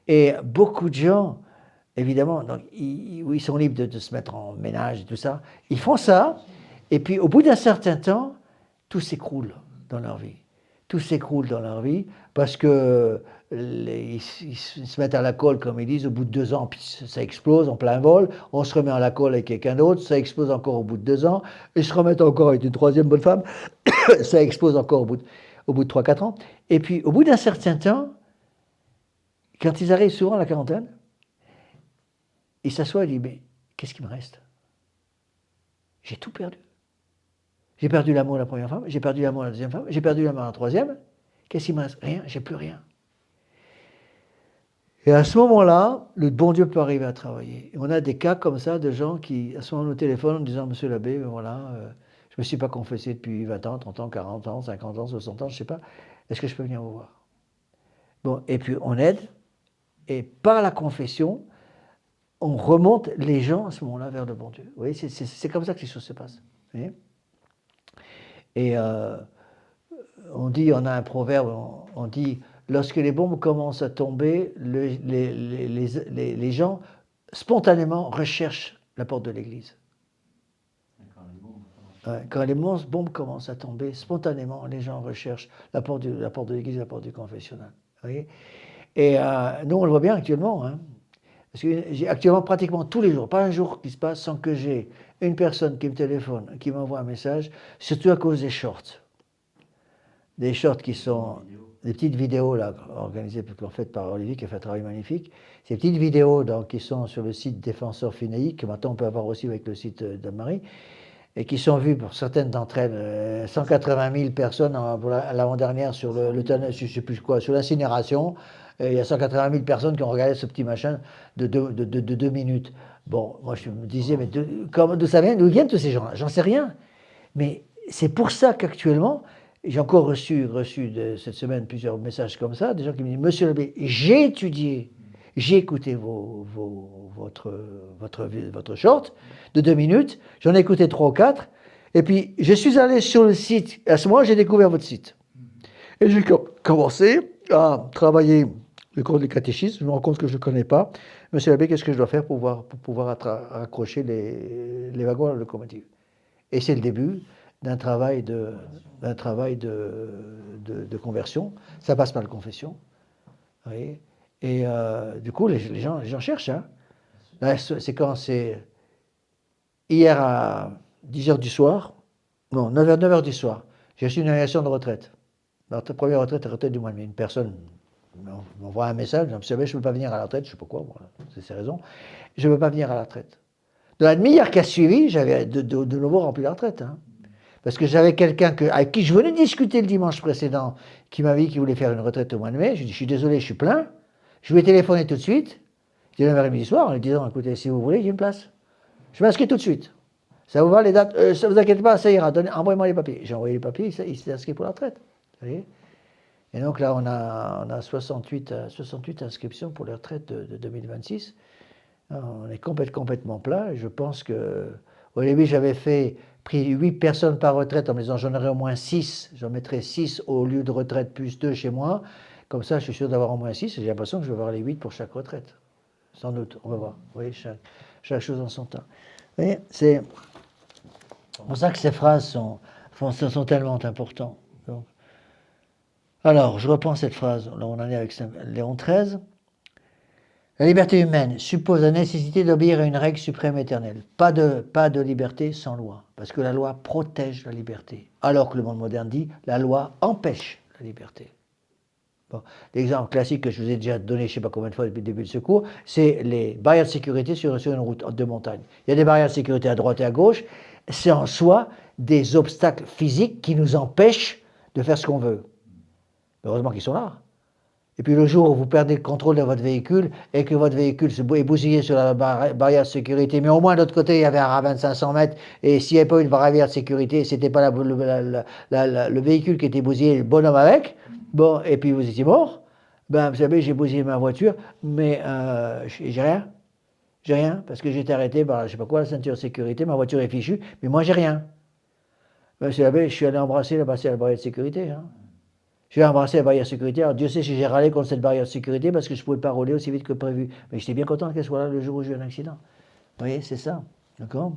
Et beaucoup de gens, évidemment, donc, ils sont libres de se mettre en ménage et tout ça. Ils font ça, et puis au bout d'un certain temps, tout s'écroule dans leur vie. Tout s'écroule dans leur vie parce que ils se mettent à la colle, comme ils disent, au bout de 2 ans, puis ça explose en plein vol. On se remet à la colle avec quelqu'un d'autre, ça explose encore au bout de 2 ans. Ils se remettent encore avec une troisième bonne femme, ça explose encore au bout de 3-4 ans. Et puis, au bout d'un certain temps, quand ils arrivent souvent à la quarantaine, ils s'assoient et disent, mais qu'est-ce qui me reste? J'ai tout perdu. J'ai perdu l'amour de la première femme, j'ai perdu l'amour de la deuxième femme, j'ai perdu l'amour de la troisième. Qu'est-ce qui me reste? Rien, j'ai plus rien. Et à ce moment-là, le bon Dieu peut arriver à travailler. Et on a des cas comme ça de gens qui, à ce moment, nous téléphonent en disant, monsieur l'abbé, voilà, je ne me suis pas confessé depuis 20 ans, 30 ans, 40 ans, 50 ans, 60 ans, je ne sais pas. Est-ce que je peux venir vous voir? Bon, et puis on aide, et par la confession, on remonte les gens à ce moment-là vers le bon Dieu. Vous voyez, c'est comme ça que les choses se passent. Vous voyez? Et on dit, on a un proverbe, on dit, lorsque les bombes commencent à tomber, les gens spontanément recherchent la porte de l'église. Quand les bombes commencent à tomber, spontanément, les gens recherchent la porte de l'église, la porte du confessionnal. Vous voyez? Et nous, on le voit bien actuellement. Hein, parce que j'ai actuellement pratiquement tous les jours, pas un jour qui se passe sans que j'ai une personne qui me téléphone, qui m'envoie un message, surtout à cause des shorts. Des shorts qui sont des petites vidéos là, organisées, faites par Olivier, qui a fait un travail magnifique. Ces petites vidéos donc, qui sont sur le site Défenseur Finaïque, que maintenant on peut avoir aussi avec le site d'Anne-Marie, et qui sont vues pour certaines d'entre elles, 180 000 personnes l'avant-dernière sur je sais plus quoi, sur l'incinération. Il y a 180 000 personnes qui ont regardé ce petit machin de 2 minutes. Bon, moi je me disais, mais d'où viennent tous ces gens-là? J'en sais rien. Mais c'est pour ça qu'actuellement, j'ai encore reçu cette semaine plusieurs messages comme ça, des gens qui me disent, Monsieur l'abbé, j'ai étudié, j'ai écouté votre short de 2 minutes, j'en ai écouté 3 ou 4, et puis je suis allé sur le site, à ce moment j'ai découvert votre site. Et j'ai commencé à travailler le cours du catéchisme, je me rends compte que je ne le connais pas. Monsieur l'abbé, qu'est-ce que je dois faire pour pouvoir accrocher les wagons à la locomotive? Et c'est le début d'un travail de conversion. Ça passe par la confession. Vous voyez. Et du coup, les gens cherchent. Hein. Là, c'est quand c'est hier à 10h du soir, non, 9h du soir, j'ai reçu une invitation de retraite. Notre première retraite, la retraite du mois de mai. Une personne m'envoie un message, je ne peux pas venir à la retraite, je ne sais pas quoi, c'est ses raisons. Je ne veux pas venir à la retraite. Dans la demi-heure qui a suivi, j'avais de nouveau rempli la retraite. Hein. Parce que j'avais quelqu'un avec qui je venais discuter le dimanche précédent, qui m'avait dit qu'il voulait faire une retraite au mois de mai. Je lui ai dit, je suis désolé, je suis plein. Je lui ai téléphoné tout de suite, il est 9h30 du soir, en lui disant, écoutez, si vous voulez, j'ai une place. Je m'inscris tout de suite. Ça vous va les dates? Ne vous inquiétez pas, ça ira, envoyez-moi les papiers. J'ai envoyé les papiers, il s'est inscrit pour la retraite. Vous voyez. Et donc là, on a 68 inscriptions pour la retraite de 2026. On est complètement plat. Je pense que, au début, j'avais pris 8 personnes par retraite en me disant j'en aurai au moins 6. J'en mettrai 6 au lieu de retraite plus 2 chez moi. Comme ça, je suis sûr d'avoir au moins 6. Et j'ai l'impression que je vais avoir les 8 pour chaque retraite. Sans doute, on va voir. Vous voyez, chaque chose en son temps. Vous voyez, c'est pour ça que ces phrases sont tellement importantes. Donc, alors, je reprends cette phrase. Là, on en est avec Léon XIII. La liberté humaine suppose la nécessité d'obéir à une règle suprême éternelle. Pas de liberté sans loi, parce que la loi protège la liberté, alors que le monde moderne dit la loi empêche la liberté. Bon, l'exemple classique que je vous ai déjà donné, je ne sais pas combien de fois depuis le début de ce cours, c'est les barrières de sécurité sur une route de montagne. Il y a des barrières de sécurité à droite et à gauche, c'est en soi des obstacles physiques qui nous empêchent de faire ce qu'on veut. Heureusement qu'ils sont là. Et puis le jour où vous perdez le contrôle de votre véhicule et que votre véhicule est bousillé sur la barrière de sécurité, mais au moins de l'autre côté il y avait un ravin de 500 mètres, et s'il n'y avait pas une barrière de sécurité, c'était pas le véhicule qui était bousillé, le bonhomme avec, bon, et puis vous étiez mort, ben vous savez, j'ai bousillé ma voiture, mais j'ai rien, parce que j'ai été arrêté par, je sais pas quoi, la ceinture de sécurité, ma voiture est fichue, mais moi j'ai rien. Monsieur l'abbé, je suis allé embrasser la barrière de sécurité, hein. J'ai embrassé la barrière de sécurité. Alors Dieu sait si j'ai râlé contre cette barrière de sécurité parce que je ne pouvais pas rouler aussi vite que prévu. Mais j'étais bien content qu'elle soit là le jour où j'ai eu un accident. Vous voyez, c'est ça. D'accord?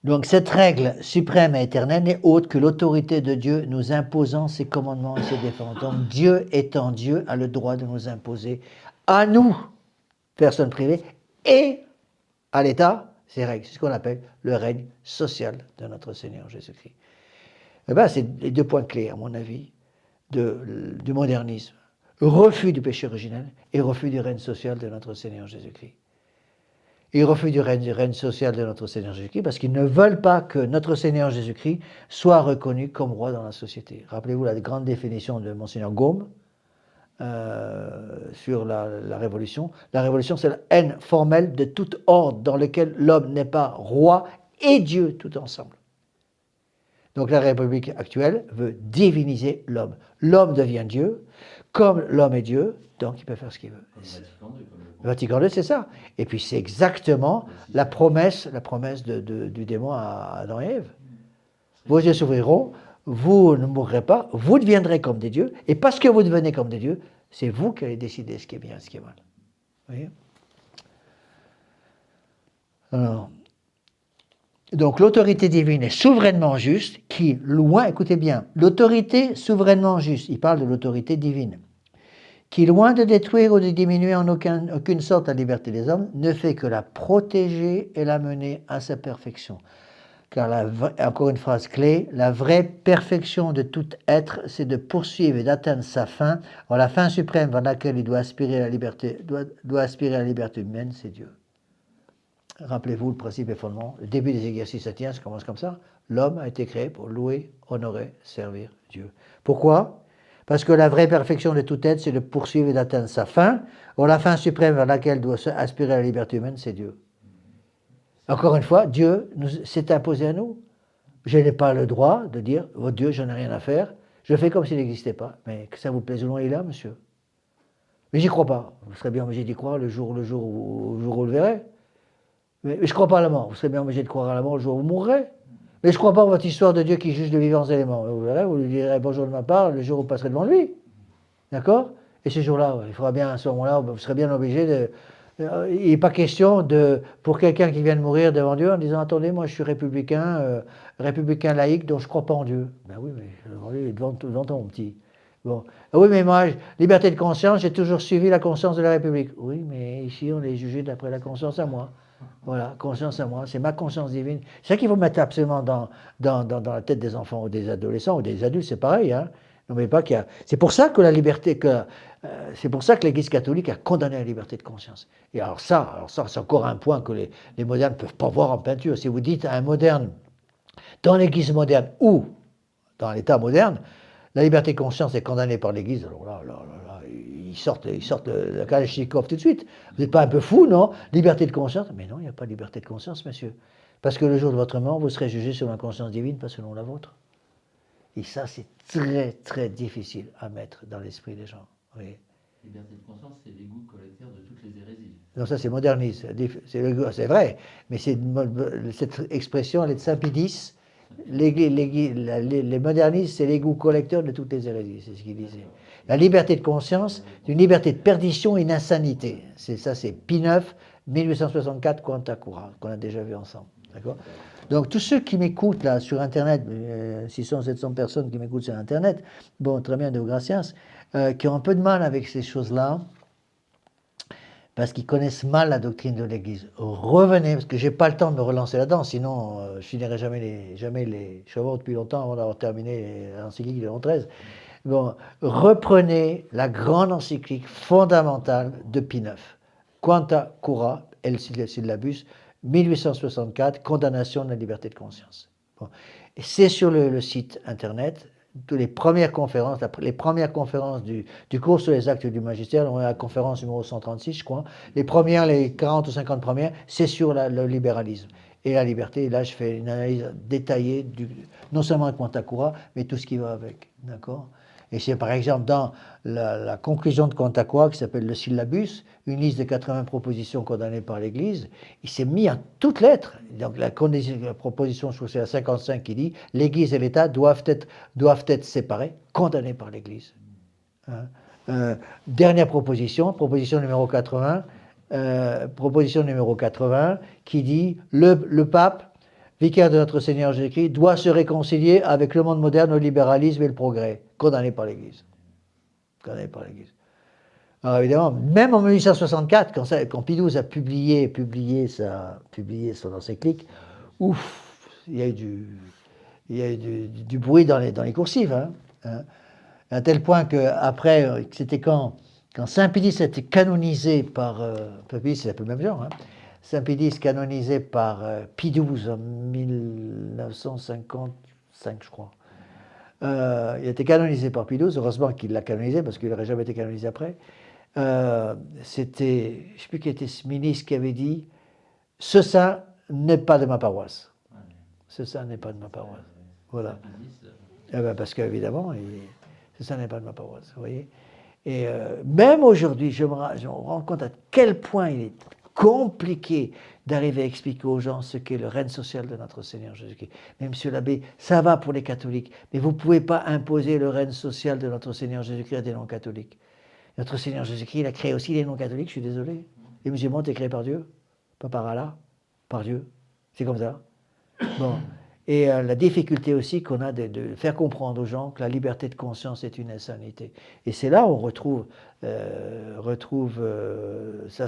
Donc cette règle suprême et éternelle n'est autre que l'autorité de Dieu nous imposant ses commandements et ses défenses. Donc Dieu étant Dieu a le droit de nous imposer à nous, personnes privées, et à l'État, ces règles. C'est ce qu'on appelle le règne social de notre Seigneur Jésus-Christ. Eh bien, c'est les 2 points clés, à mon avis, du modernisme. Refus du péché originel et refus du règne social de notre Seigneur Jésus-Christ. Ils refusent du règne social de notre Seigneur Jésus-Christ parce qu'ils ne veulent pas que notre Seigneur Jésus-Christ soit reconnu comme roi dans la société. Rappelez-vous la grande définition de Monseigneur Gaume sur la Révolution. La Révolution, c'est la haine formelle de tout ordre dans lequel l'homme n'est pas roi et Dieu tout ensemble. Donc la République actuelle veut diviniser l'homme. L'homme devient Dieu, comme l'homme est Dieu, donc il peut faire ce qu'il veut. Le Vatican II, c'est ça. Et puis c'est exactement la promesse du démon à Adam et Ève. Vos yeux s'ouvriront, vous ne mourrez pas, vous deviendrez comme des dieux, et parce que vous devenez comme des dieux, c'est vous qui allez décider ce qui est bien et ce qui est mal. Vous voyez ? Alors, donc l'autorité divine est souverainement juste, qui, loin, écoutez bien, l'autorité souverainement juste, il parle de l'autorité divine, qui, loin de détruire ou de diminuer en aucune sorte la liberté des hommes, ne fait que la protéger et la mener à sa perfection. Car, encore une phrase clé, la vraie perfection de tout être, c'est de poursuivre et d'atteindre sa fin. Or, la fin suprême vers laquelle il doit aspirer à la liberté, doit aspirer à la liberté humaine, c'est Dieu. Rappelez-vous le principe et fondement. Le début des exercices athéens, ça commence comme ça. L'homme a été créé pour louer, honorer, servir Dieu. Pourquoi ? Parce que la vraie perfection de tout être, c'est de poursuivre et d'atteindre sa fin. Or, la fin suprême vers laquelle doit aspirer à la liberté humaine, c'est Dieu. Encore une fois, Dieu s'est imposé à nous. Je n'ai pas le droit de dire, oh Dieu, j'en ai rien à faire. Je fais comme s'il n'existait pas. Mais que ça vous plaise ou non, il est là, monsieur. Mais j'y crois pas. Vous serez bien obligé d'y croire le jour où vous le verrez. Mais je ne crois pas à la mort. Vous serez bien obligé de croire à la mort le jour où vous mourrez. Mais je ne crois pas à votre histoire de Dieu qui juge les vivants et les morts. Vous verrez, vous lui direz bonjour de ma part le jour où vous passerez devant lui. D'accord ? Et ce jour-là, il faudra bien, à ce moment-là, vous serez bien obligé de... il n'est pas question pour quelqu'un qui vient de mourir devant Dieu en disant attendez, moi je suis républicain, républicain laïque, donc je ne crois pas en Dieu. Ben oui, mais devant ton petit. Bon. Ah oui, mais moi, liberté de conscience, j'ai toujours suivi la conscience de la République. Oui, mais ici, on est jugé d'après la conscience à moi. Voilà, conscience à moi, c'est ma conscience divine. C'est ça qu'il faut mettre absolument dans la tête des enfants ou des adolescents ou des adultes, c'est pareil. Hein. N'oubliez pas qu'il y a... C'est pour ça que la liberté, c'est pour ça que l'Église catholique a condamné la liberté de conscience. Et alors ça c'est encore un point que les modernes ne peuvent pas voir en peinture. Si vous dites à un moderne, dans l'Église moderne ou dans l'État moderne, la liberté de conscience est condamnée par l'Église, alors là, ils sortent le Kalachnikov tout de suite. Vous n'êtes pas un peu fou, non? Liberté de conscience? Mais non, il n'y a pas de liberté de conscience, monsieur. Parce que le jour de votre mort, vous serez jugé selon la conscience divine, pas selon la vôtre. Et ça, c'est très, très difficile à mettre dans l'esprit des gens. Oui. Liberté de conscience, c'est l'égout collecteur de toutes les hérésies. Non, ça c'est moderniste, c'est vrai, mais cette expression, elle est de Saint-Pie X. Les modernistes, c'est l'égout collecteur de toutes les hérésies, c'est ce qu'il disait. La liberté de conscience, c'est une liberté de perdition et une insanité. C'est Pie IX, 1864, Quanta Cura, qu'on a déjà vu ensemble. D'accord ? Donc, tous ceux qui m'écoutent là sur Internet, 600, 700 personnes qui m'écoutent sur Internet, bon, très bien, de gracias, qui ont un peu de mal avec ces choses-là, parce qu'ils connaissent mal la doctrine de l'Église. Revenez, parce que je n'ai pas le temps de me relancer là-dedans, sinon je finirai jamais les chevaux depuis longtemps avant d'avoir terminé l'encyclique de Léon XIII. Bon, reprenez la grande encyclique fondamentale de Pie IX, Quanta Cura, El Syllabus, 1864, condamnation de la liberté de conscience. Bon. Et c'est sur le site internet. Les premières conférences du cours sur les actes du magistère, on est à la conférence numéro 136, je crois. Les 40 ou 50 premières, c'est sur le libéralisme et la liberté. Et là, je fais une analyse détaillée, non seulement de Quanta Cura, mais tout ce qui va avec. D'accord ? Et c'est par exemple dans la conclusion de Quanta Cura, qui s'appelle le syllabus, une liste de 80 propositions condamnées par l'Église, il s'est mis en toutes lettres. Donc la proposition, je crois que c'est la 55 qui dit « l'Église et l'État doivent être séparés, condamnés par l'Église ». Dernière proposition numéro 80, qui dit « le pape, vicaire de notre Seigneur Jésus-Christ, doit se réconcilier avec le monde moderne, le libéralisme et le progrès », condamné par l'Église. Condamné par l'Église. Alors évidemment, même en 1864, quand Pie XII a publié son encyclique, ouf, il y a eu du bruit dans les coursives. À tel point qu'après, c'était quand Saint Pie X a été canonisé par... Pie X, c'est un peu le même genre. Saint Pie X canonisé par Pie XII en 1955, je crois. Il a été canonisé par Pie XII, heureusement qu'il l'a canonisé, parce qu'il n'aurait jamais été canonisé après. C'était, je ne sais plus qui était ce ministre qui avait dit « Ce saint n'est pas de ma paroisse. » Ce saint n'est pas de ma paroisse. Voilà. Parce qu'évidemment, ce saint n'est pas de ma paroisse. Vous voyez ? Et même aujourd'hui, je me rends compte à quel point il est compliqué d'arriver à expliquer aux gens ce qu'est le règne social de notre Seigneur Jésus-Christ. Mais monsieur l'abbé, ça va pour les catholiques, mais vous ne pouvez pas imposer le règne social de notre Seigneur Jésus-Christ à des non-catholiques. Notre Seigneur Jésus-Christ, il a créé aussi les non-catholiques, je suis désolé. Les musulmans étaient créés par Dieu, pas par Allah, par Dieu. C'est comme ça. Bon. Et la difficulté aussi qu'on a de faire comprendre aux gens que la liberté de conscience est une insanité. Et c'est là où on retrouve ça.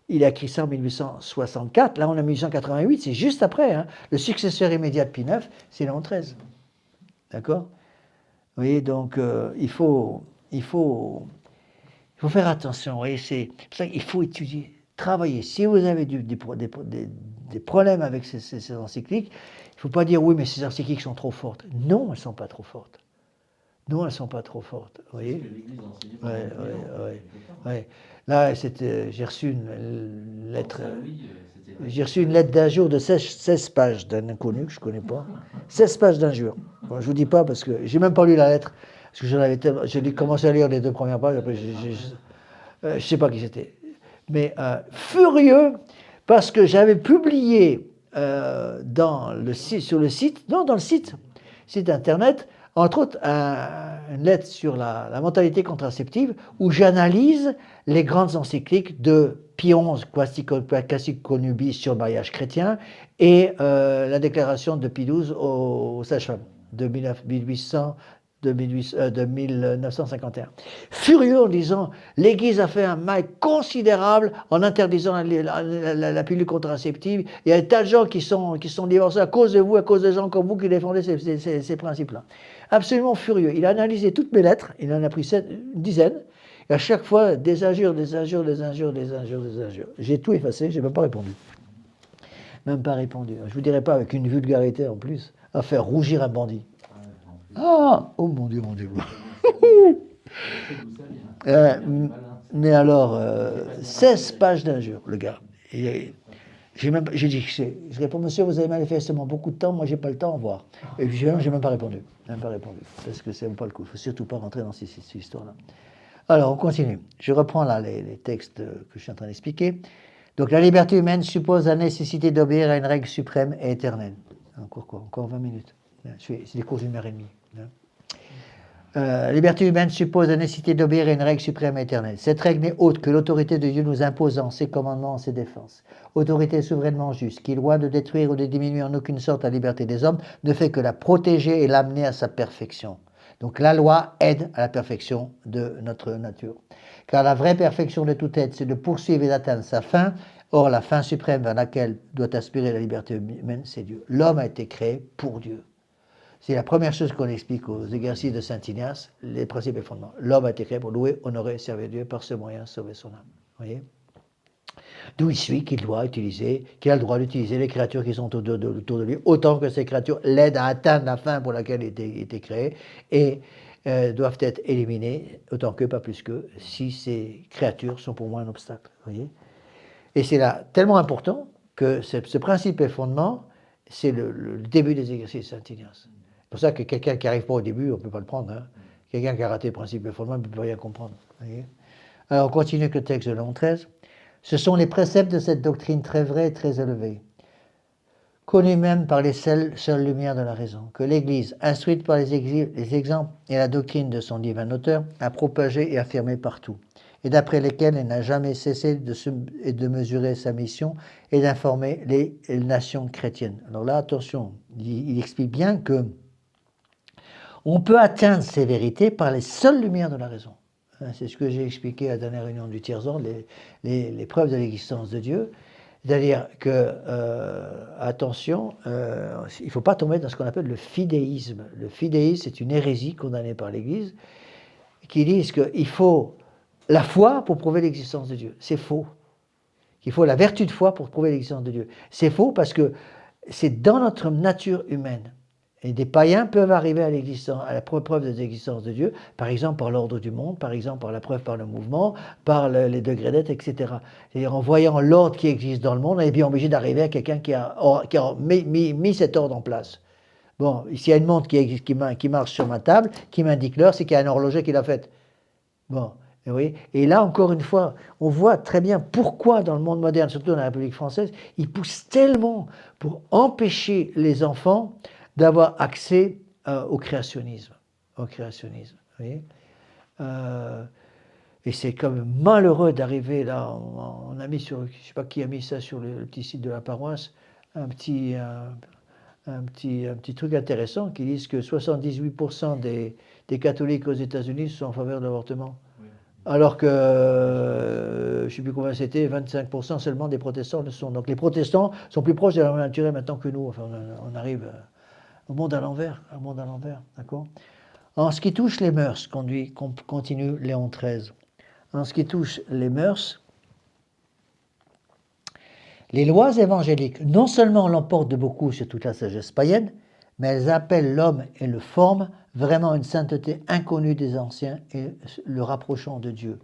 Il a écrit ça en 1864, là on est en 1888, c'est juste après. Hein. Le successeur immédiat de Pie IX, c'est Léon XIII. D'accord? Vous voyez, donc il faut faire attention. Vous voyez, c'est pour ça qu'il faut étudier, travailler. Si vous avez des problèmes avec ces encycliques, il ne faut pas dire oui, mais ces encycliques sont trop fortes. Non, elles ne sont pas trop fortes. Non, elles ne sont pas trop fortes. Vous voyez? Ouais. Là, j'ai reçu une lettre. J'ai reçu une lettre d'injure de 16 pages d'un inconnu que je ne connais pas. 16 pages d'injure. Bon, je ne vous dis pas parce que j'ai même pas lu la lettre. Parce que j'ai commencé à lire les 2 premières pages, après je ne sais pas qui c'était. Mais furieux parce que j'avais publié dans le site internet, entre autres, une lettre sur la mentalité contraceptive où j'analyse les grandes encycliques de Pie XI, Classic Connubii sur le mariage chrétien, et la déclaration de Pie XII aux sages-femmes de 1951. Furieux en disant l'Église a fait un mal considérable en interdisant la pilule contraceptive. Il y a des tas de gens qui sont divorcés à cause de vous, à cause de gens comme vous qui défendez ces principes-là. Absolument furieux. Il a analysé toutes mes lettres, il en a pris une dizaine, et à chaque fois des injures. J'ai tout effacé, je n'ai même pas répondu. Je ne vous dirai pas avec une vulgarité en plus, à faire rougir un bandit. Ah, oh mon Dieu. Mais alors, 16 pages d'injures, le gars. J'ai dit, je réponds, monsieur, vous avez manifestement beaucoup de temps, moi j'ai pas le temps, au revoir. Et puis j'ai même pas répondu. Parce que c'est même pas le coup. Il faut surtout pas rentrer dans ces histoires-là. Alors, on continue. Je reprends là les textes que je suis en train d'expliquer. Donc, la liberté humaine suppose la nécessité d'obéir à une règle suprême et éternelle. Encore 20 minutes. C'est des cours d'1 heure et demie. La liberté humaine suppose la nécessité d'obéir à une règle suprême et éternelle. Cette règle n'est autre que l'autorité de Dieu nous imposant ses commandements, ses défenses. Autorité souverainement juste, qui, loin de détruire ou de diminuer en aucune sorte la liberté des hommes, ne fait que la protéger et l'amener à sa perfection. Donc la loi aide à la perfection de notre nature. Car la vraie perfection de tout être, c'est de poursuivre et d'atteindre sa fin. Or, la fin suprême vers laquelle doit aspirer la liberté humaine, c'est Dieu. L'homme a été créé pour Dieu. C'est la première chose qu'on explique aux exercices de Saint Ignace, les principes et fondements. L'homme a été créé pour louer, honorer, servir Dieu, par ce moyen sauver son âme. Voyez ? D'où il suit qu'il a le droit d'utiliser les créatures qui sont autour de lui, autant que ces créatures l'aident à atteindre la fin pour laquelle il a été créé, et doivent être éliminées, autant que, pas plus que, si ces créatures sont pour moi un obstacle. Voyez ? Et c'est là tellement important que ce principe et fondement, c'est le début des exercices de Saint Ignace. C'est pour ça que quelqu'un qui n'arrive pas au début, on ne peut pas le prendre. Hein. Quelqu'un qui a raté le principe et fondement ne peut plus rien comprendre. Voyez ? Alors, on continue avec le texte de Léon XIII. Ce sont les préceptes de cette doctrine très vraie et très élevée, connus même par les seules lumières de la raison, que l'Église, instruite par les exemples et la doctrine de son divin auteur, a propagé et affirmé partout, et d'après lesquels elle n'a jamais cessé de mesurer sa mission et d'informer les nations chrétiennes. Alors là, attention, il explique bien que on peut atteindre ces vérités par les seules lumières de la raison. C'est ce que j'ai expliqué à la dernière réunion du tiers-ordre, les preuves de l'existence de Dieu. C'est-à-dire que, attention, il ne faut pas tomber dans ce qu'on appelle le fidéisme. Le fidéisme, c'est une hérésie condamnée par l'Église, qui dit qu'il faut la foi pour prouver l'existence de Dieu. C'est faux. Il faut la vertu de foi pour prouver l'existence de Dieu. C'est faux parce que c'est dans notre nature humaine. Et des païens peuvent arriver à la preuve de l'existence de Dieu, par exemple par l'ordre du monde, par exemple par la preuve par le mouvement, par les degrés d'être, etc. C'est-à-dire en voyant l'ordre qui existe dans le monde, on est bien obligé d'arriver à quelqu'un qui a mis cet ordre en place. Bon, s'il y a une montre qui marche sur ma table, qui m'indique l'heure, c'est qu'il y a un horloger qui l'a faite. Bon, oui. Et là, encore une fois, on voit très bien pourquoi dans le monde moderne, surtout dans la République française, ils poussent tellement pour empêcher les enfants d'avoir accès au créationnisme. Voyez, et c'est quand même malheureux d'arriver là, on a mis sur, je ne sais pas qui a mis ça sur le petit site de la paroisse, un petit un petit truc intéressant qui disent que 78% des catholiques aux États-Unis sont en faveur de l'avortement. Oui. Alors que, je ne sais plus combien c'était, 25% seulement des protestants le sont. Donc les protestants sont plus proches de la loi naturelle maintenant que nous. Enfin, on arrive au monde à l'envers, d'accord. En ce qui touche les mœurs, continue Léon XIII. En ce qui touche les mœurs, les lois évangéliques, non seulement l'emportent de beaucoup sur toute la sagesse païenne, mais elles appellent l'homme et le forment vraiment une sainteté inconnue des anciens et le rapprochant de Dieu.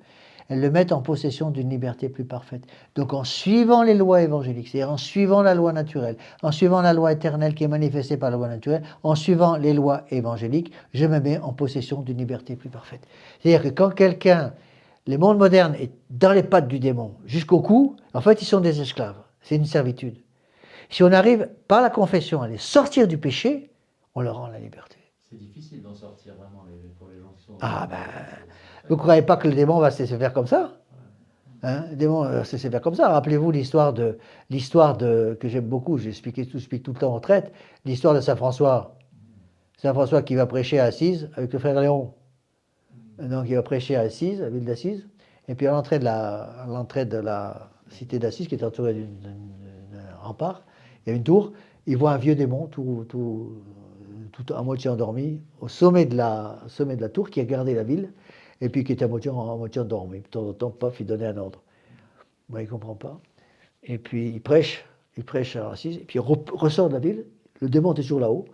Elles le mettent en possession d'une liberté plus parfaite. Donc en suivant les lois évangéliques, c'est-à-dire en suivant la loi naturelle, en suivant la loi éternelle qui est manifestée par la loi naturelle, en suivant les lois évangéliques, je me mets en possession d'une liberté plus parfaite. C'est-à-dire que quand quelqu'un, le monde moderne est dans les pattes du démon jusqu'au cou, en fait ils sont des esclaves. C'est une servitude. Si on arrive par la confession à les sortir du péché, on leur rend la liberté. C'est difficile d'en sortir vraiment pour les gens qui sont... Ah ben, vous ne croyez pas que le démon va se laisser faire comme ça? Hein, le démon va se laisser faire comme ça. Rappelez-vous l'histoire que j'aime beaucoup, j'explique tout le temps en traite, l'histoire de Saint François. Saint François qui va prêcher à Assise avec le frère Léon. Donc il va prêcher à Assise, la ville d'Assise, et puis à l'entrée de la cité d'Assise, qui est entourée d'un rempart, il y a une tour, il voit un vieux démon tout à moitié endormi au sommet de la tour qui a gardé la ville, et puis qui était à moitié endormi. De temps en temps, paf, il donnait un ordre. Moi, il ne comprend pas. Et puis il prêche à Assise, et puis il ressort de la ville, le démon est toujours là-haut,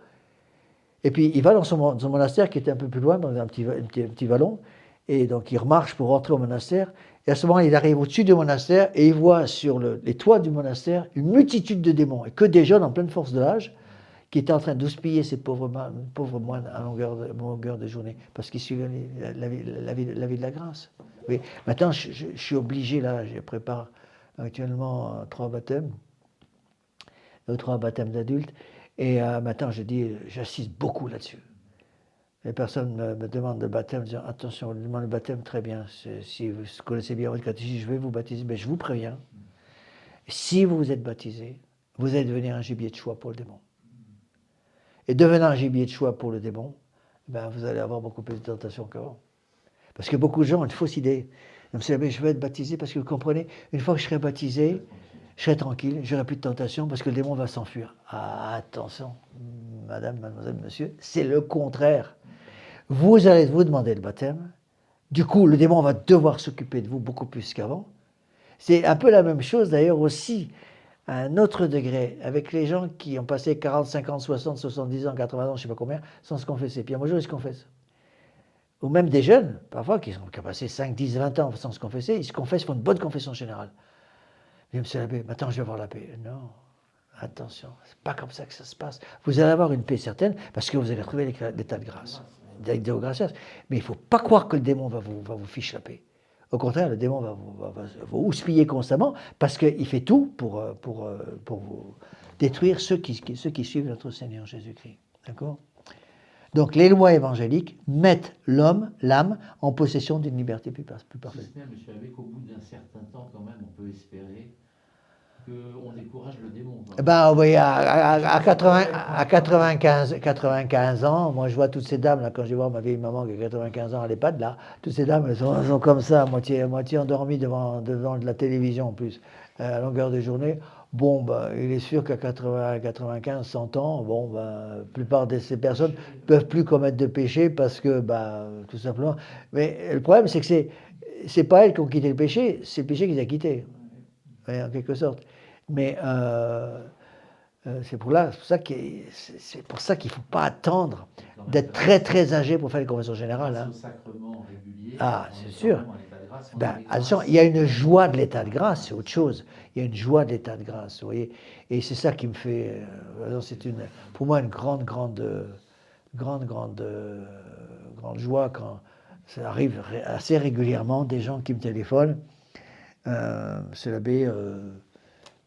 et puis il va dans son monastère qui était un peu plus loin, dans un petit vallon, et donc il remarche pour rentrer au monastère, et à ce moment il arrive au-dessus du monastère, et il voit sur les toits du monastère une multitude de démons, et que des jeunes en pleine force de l'âge, qui étaient en train d'houspiller ces pauvres moines à longueur de journée, parce qu'ils suivaient la vie de la grâce. Oui. Maintenant, je suis obligé, là, je prépare actuellement 3 baptêmes d'adultes, et maintenant, j'insiste beaucoup là-dessus. Les personnes me demandent le baptême, disant attention, on demande le baptême, très bien. Si vous connaissez bien votre catéchisme, je vais vous baptiser, mais je vous préviens, si vous êtes baptisé, vous allez devenir un gibier de choix pour le démon. Et devenant un gibier de choix pour le démon, ben vous allez avoir beaucoup plus de tentations qu'avant. Parce que beaucoup de gens ont une fausse idée. Ils me disent, mais je vais être baptisé parce que vous comprenez, une fois que je serai baptisé, je serai tranquille, je n'aurai plus de tentation parce que le démon va s'enfuir. Ah, attention, madame, mademoiselle, monsieur, c'est le contraire. Vous allez vous demander le baptême, du coup, le démon va devoir s'occuper de vous beaucoup plus qu'avant. C'est un peu la même chose d'ailleurs aussi, à un autre degré, avec les gens qui ont passé 40, 50, 60, 70 ans, 80 ans, je ne sais pas combien, sans se confesser. Puis un jour, ils se confessent. Ou même des jeunes, parfois, qui ont passé 5, 10, 20 ans sans se confesser, ils se confessent, font une bonne confession générale. Mais monsieur l'abbé, maintenant je vais avoir la paix. Non, attention, c'est pas comme ça que ça se passe. Vous allez avoir une paix certaine parce que vous allez trouver l'état de grâce. Mais il ne faut pas croire que le démon va vous ficher la paix. Au contraire, le démon va vous houspiller constamment parce qu'il fait tout pour vous détruire ceux qui suivent notre Seigneur Jésus-Christ. D'accord ? Donc les lois évangéliques mettent l'âme, en possession d'une liberté plus parfaite. Si ce n'est, monsieur l'abbé, qu'au bout d'un certain temps, quand même, on peut espérer qu'on décourage le démon. Ben oui, à 95 ans, moi je vois toutes ces dames, là, quand je vois ma vieille maman qui a 95 ans à l'EHPAD, là, toutes ces dames, elles sont comme ça, à moitié endormies devant de la télévision en plus, à longueur de journée. Bon, ben, il est sûr qu'à 95, 100 ans, bon, ben, la plupart de ces personnes ne peuvent plus commettre de péché parce que, ben, tout simplement. Mais le problème, c'est que c'est pas elles qui ont quitté le péché, c'est le péché qui les a quittés, en quelque sorte. Mais c'est pour ça qu'il ne faut pas attendre d'être très très âgé pour faire les conventions générales. Hein. Sacrement régulier. Ah, c'est sûr. Ben, attention, il y a une joie de l'état de grâce, c'est autre chose. Il y a une joie de l'état de grâce, vous voyez. Et c'est ça qui me fait. C'est pour moi une grande joie quand ça arrive assez régulièrement des gens qui me téléphonent. C'est l'abbé.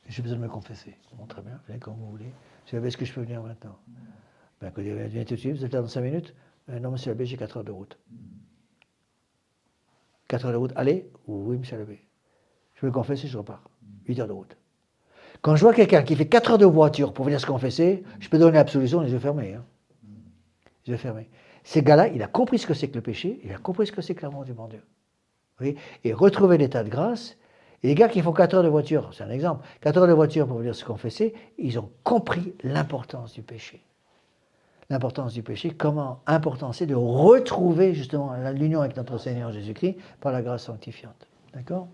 J'ai besoin de me confesser. Bon, très bien, venez quand vous voulez. Monsieur l'abbé, est-ce que je peux venir maintenant? Ben, écoutez, venez tout de suite, vous êtes là dans 5 minutes? Non, monsieur l'abbé, j'ai 4 heures de route. 4 heures de route, allez? Oui, monsieur l'abbé. Je me confesse et je repars. 8 heures de route. Quand je vois quelqu'un qui fait 4 heures de voiture pour venir se confesser, je peux donner l'absolution les yeux fermés. Hein. Les yeux fermés. Ces gars-là, il a compris ce que c'est que le péché, il a compris ce que c'est que l'amour du bon Dieu. Vous voyez, et retrouver l'état de grâce. Et les gars qui font 4 heures de voiture, c'est un exemple, 4 heures de voiture pour venir se confesser, ils ont compris l'importance du péché. L'importance du péché, comment important c'est de retrouver justement l'union avec notre Seigneur Jésus-Christ par la grâce sanctifiante. D'accord ?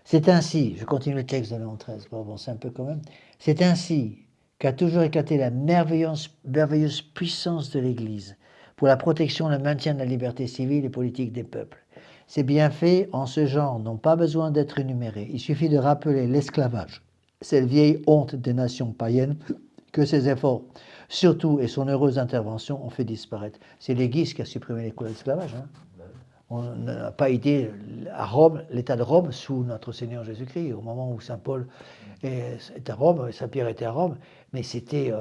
C'est ainsi, je continue le texte de Léon XIII, bon, c'est un peu quand même, c'est ainsi qu'a toujours éclaté la merveilleuse puissance de l'Église pour la protection et le maintien de la liberté civile et politique des peuples. Ces bienfaits en ce genre n'ont pas besoin d'être énumérés. Il suffit de rappeler l'esclavage, cette vieille honte des nations païennes que ses efforts, surtout et son heureuse intervention, ont fait disparaître. C'est l'Église qui a supprimé l'esclavage. Hein. On n'a pas été à Rome, l'État de Rome, sous notre Seigneur Jésus-Christ, au moment où Saint Paul est à Rome, Saint Pierre était à Rome, mais c'était,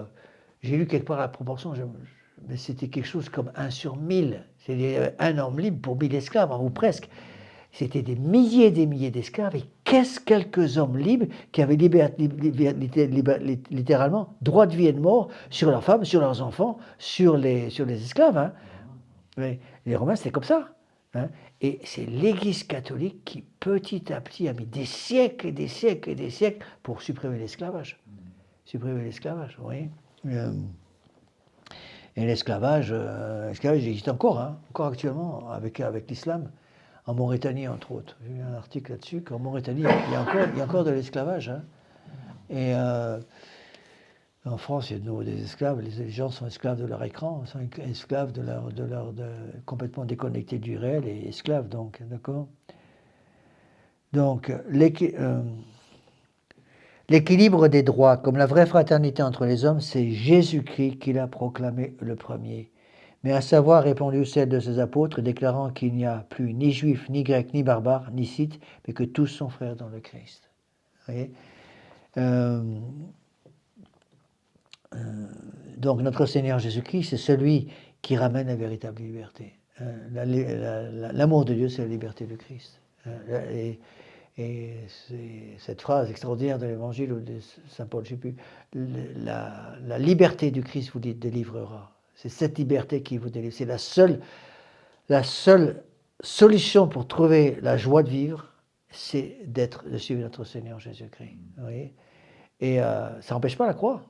j'ai lu quelque part la proportion, mais c'était quelque chose comme 1 sur 1000. C'est-à-dire un homme libre pour 1000 esclaves, ou presque. C'était des milliers et des milliers d'esclaves, et qu'est-ce quelques hommes libres qui avaient littéralement droit de vie et de mort sur leurs femmes, sur leurs enfants, sur les esclaves. Hein. Mais les Romains, c'était comme ça. Hein. Et c'est l'Église catholique qui, petit à petit, a mis des siècles et des siècles et des siècles pour supprimer l'esclavage. Supprimer l'esclavage, vous voyez. Et l'esclavage existe encore, hein, encore actuellement, avec l'islam. En Mauritanie, entre autres. J'ai lu un article là-dessus qu'en Mauritanie, il y a encore de l'esclavage. Hein. Et en France, il y a de nouveau des esclaves. Les gens sont esclaves de leur écran, sont esclaves complètement déconnectés du réel et esclaves, donc, d'accord. Donc, l'équilibre des droits, comme la vraie fraternité entre les hommes, c'est Jésus-Christ qui l'a proclamé le premier. Mais à savoir répondu celle de ses apôtres, déclarant qu'il n'y a plus ni juif, ni grec, ni barbare, ni scythe, mais que tous sont frères dans le Christ. Vous voyez donc notre Seigneur Jésus-Christ, c'est celui qui ramène la véritable liberté. L'amour de Dieu, c'est la liberté de Christ. Et c'est cette phrase extraordinaire de l'Évangile ou de Saint Paul, je ne sais plus, la liberté du Christ vous délivrera. C'est cette liberté qui vous délivre. C'est la seule solution pour trouver la joie de vivre, c'est de suivre notre Seigneur Jésus-Christ. Vous voyez ? Et ça n'empêche pas la croix.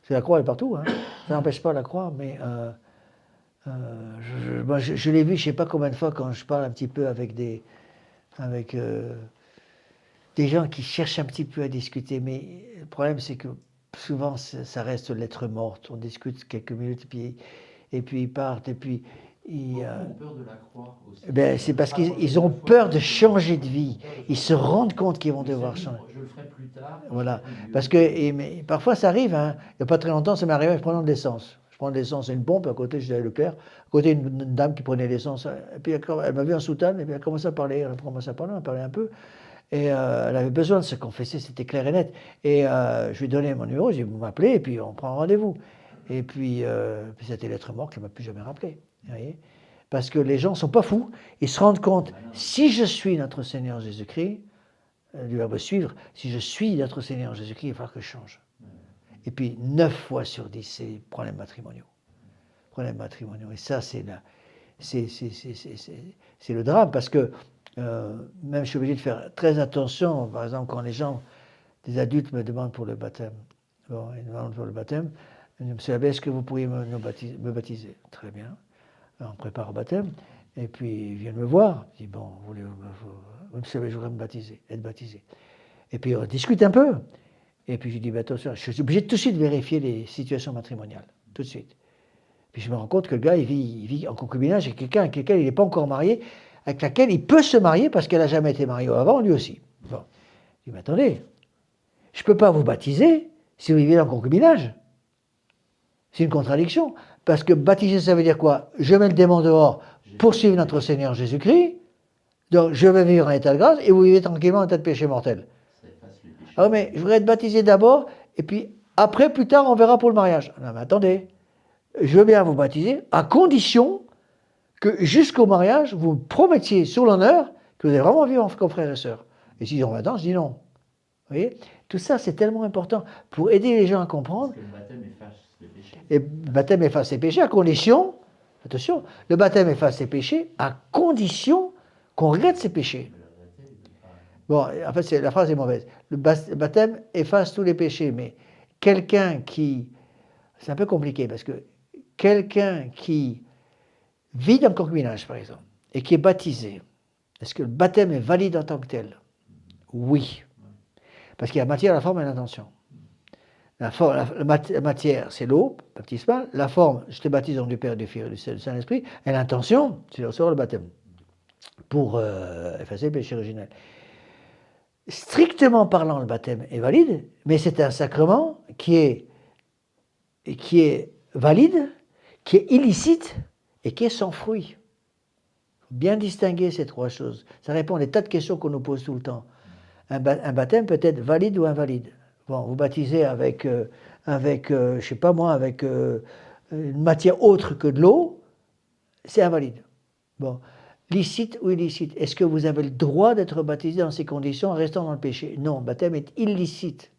Parce que la croix est partout. Hein. Ça n'empêche pas la croix, mais je l'ai vu, je ne sais pas combien de fois, quand je parle un petit peu avec des gens qui cherchent un petit peu à discuter. Mais le problème, c'est que souvent, ça reste lettre morte. On discute quelques minutes, et puis ils partent, et puis... Ils ont peur de la croix aussi. Ben, c'est parce qu'ils ont peur de changer de vie. Ils se rendent compte qu'ils vont devoir changer. Je le ferai plus tard. Voilà. Parce que mais parfois, ça arrive. Hein. Il n'y a pas très longtemps, ça m'est arrivé, je prenais de l'essence. Je prends de l'essence et une pompe, à côté, j'étais à Leclerc. À côté, une dame qui prenait l'essence. Et puis, elle m'a vu en soutane, et puis elle a commencé à parler. On a parlé un peu. Et elle avait besoin de se confesser, c'était clair et net. Et je lui ai donné mon numéro, j'ai dit, vous m'appelez, et puis on prend un rendez-vous. Et puis c'était lettre morte, elle ne m'a plus jamais rappelé. Vous voyez ? Parce que les gens ne sont pas fous, ils se rendent compte, si je suis notre Seigneur Jésus-Christ, du verbe suivre, si je suis notre Seigneur Jésus-Christ, il va falloir que je change. Et puis 9 fois sur 10, c'est problèmes matrimoniaux. Problèmes matrimoniaux. Et ça, c'est le drame, parce que même je suis obligé de faire très attention, par exemple, quand des adultes me demandent pour le baptême. Bon, ils me demandent pour le baptême, ils me disent, Monsieur l'abbé, est-ce que vous pourriez me baptiser? Très bien. Alors, on prépare au baptême, et puis ils viennent me voir. Je dis, bon, monsieur l'abbé, je voudrais être baptisé. Et puis on discute un peu. Et puis je dis, attention, je suis obligé tout de suite de vérifier les situations matrimoniales, tout de suite. Puis je me rends compte que le gars, il vit en concubinage avec quelqu'un avec lequel il n'est pas encore marié, avec laquelle il peut se marier parce qu'elle n'a jamais été mariée avant, lui aussi. Bon. Je dis, mais attendez, je ne peux pas vous baptiser si vous vivez en concubinage. C'est une contradiction. Parce que baptiser, ça veut dire quoi? Je mets le démon dehors pour suivre notre Seigneur Jésus-Christ. Donc je vais vivre en état de grâce et vous vivez tranquillement en état de péché mortel. Ah mais je voudrais être baptisé d'abord et puis après, plus tard, on verra pour le mariage. Non mais attendez, je veux bien vous baptiser à condition que jusqu'au mariage, vous me promettiez sur l'honneur que vous allez vraiment vivre comme frère et sœur. Et s'ils ont 20 ans, je dis non. Vous voyez? Tout ça, c'est tellement important pour aider les gens à comprendre. Parce que le baptême efface les péchés. Et le baptême efface ses péchés à condition, attention, le baptême efface ses péchés à condition qu'on regrette ses péchés. Mais le regretter, il ne veut pas. Bon, en fait, la phrase est mauvaise. Le baptême efface tous les péchés, mais quelqu'un qui... C'est un peu compliqué parce que quelqu'un qui vit dans le concubinage, par exemple, et qui est baptisé, est-ce que le baptême est valide en tant que tel? Oui. Parce qu'il y a matière, la forme et l'intention. La matière, c'est l'eau baptismale. La forme, je te baptise dans du Père, du Fils et du Saint-Esprit. Et l'intention, c'est de recevoir le baptême pour effacer le péché originel. Strictement parlant, le baptême est valide, mais c'est un sacrement qui est valide, qui est illicite et qui est sans fruit. Bien distinguer ces trois choses. Ça répond à des tas de questions qu'on nous pose tout le temps. Un baptême peut être valide ou invalide. Bon, vous baptisez avec je sais pas moi, avec une matière autre que de l'eau, c'est invalide. Bon, licite ou illicite. Est-ce que vous avez le droit d'être baptisé dans ces conditions en restant dans le péché? Non, le baptême est illicite.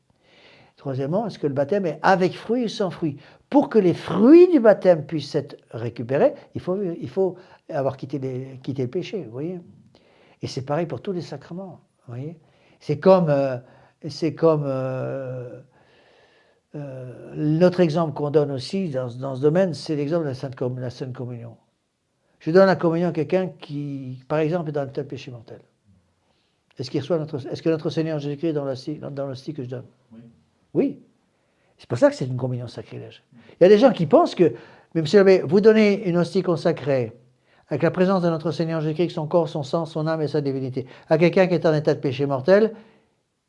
Troisièmement, est-ce que le baptême est avec fruit ou sans fruit? Pour que les fruits du baptême puissent être récupérés, il faut avoir quitté le péché, vous voyez. Et c'est pareil pour tous les sacrements, vous voyez. C'est comme l'autre exemple qu'on donne aussi dans ce domaine, c'est l'exemple de la Sainte Communion. Je donne la communion à quelqu'un qui, par exemple, est dans un tel péché mortel. Est-ce que notre Seigneur Jésus-Christ est dans l'hostie que je donne? Oui. Oui. C'est pour ça que c'est une communion sacrilège. Il y a des gens qui pensent que, mais monsieur l'abbé, vous donnez une hostie consacrée avec la présence de notre Seigneur Jésus-Christ, son corps, son sang, son âme et sa divinité, à quelqu'un qui est en état de péché mortel,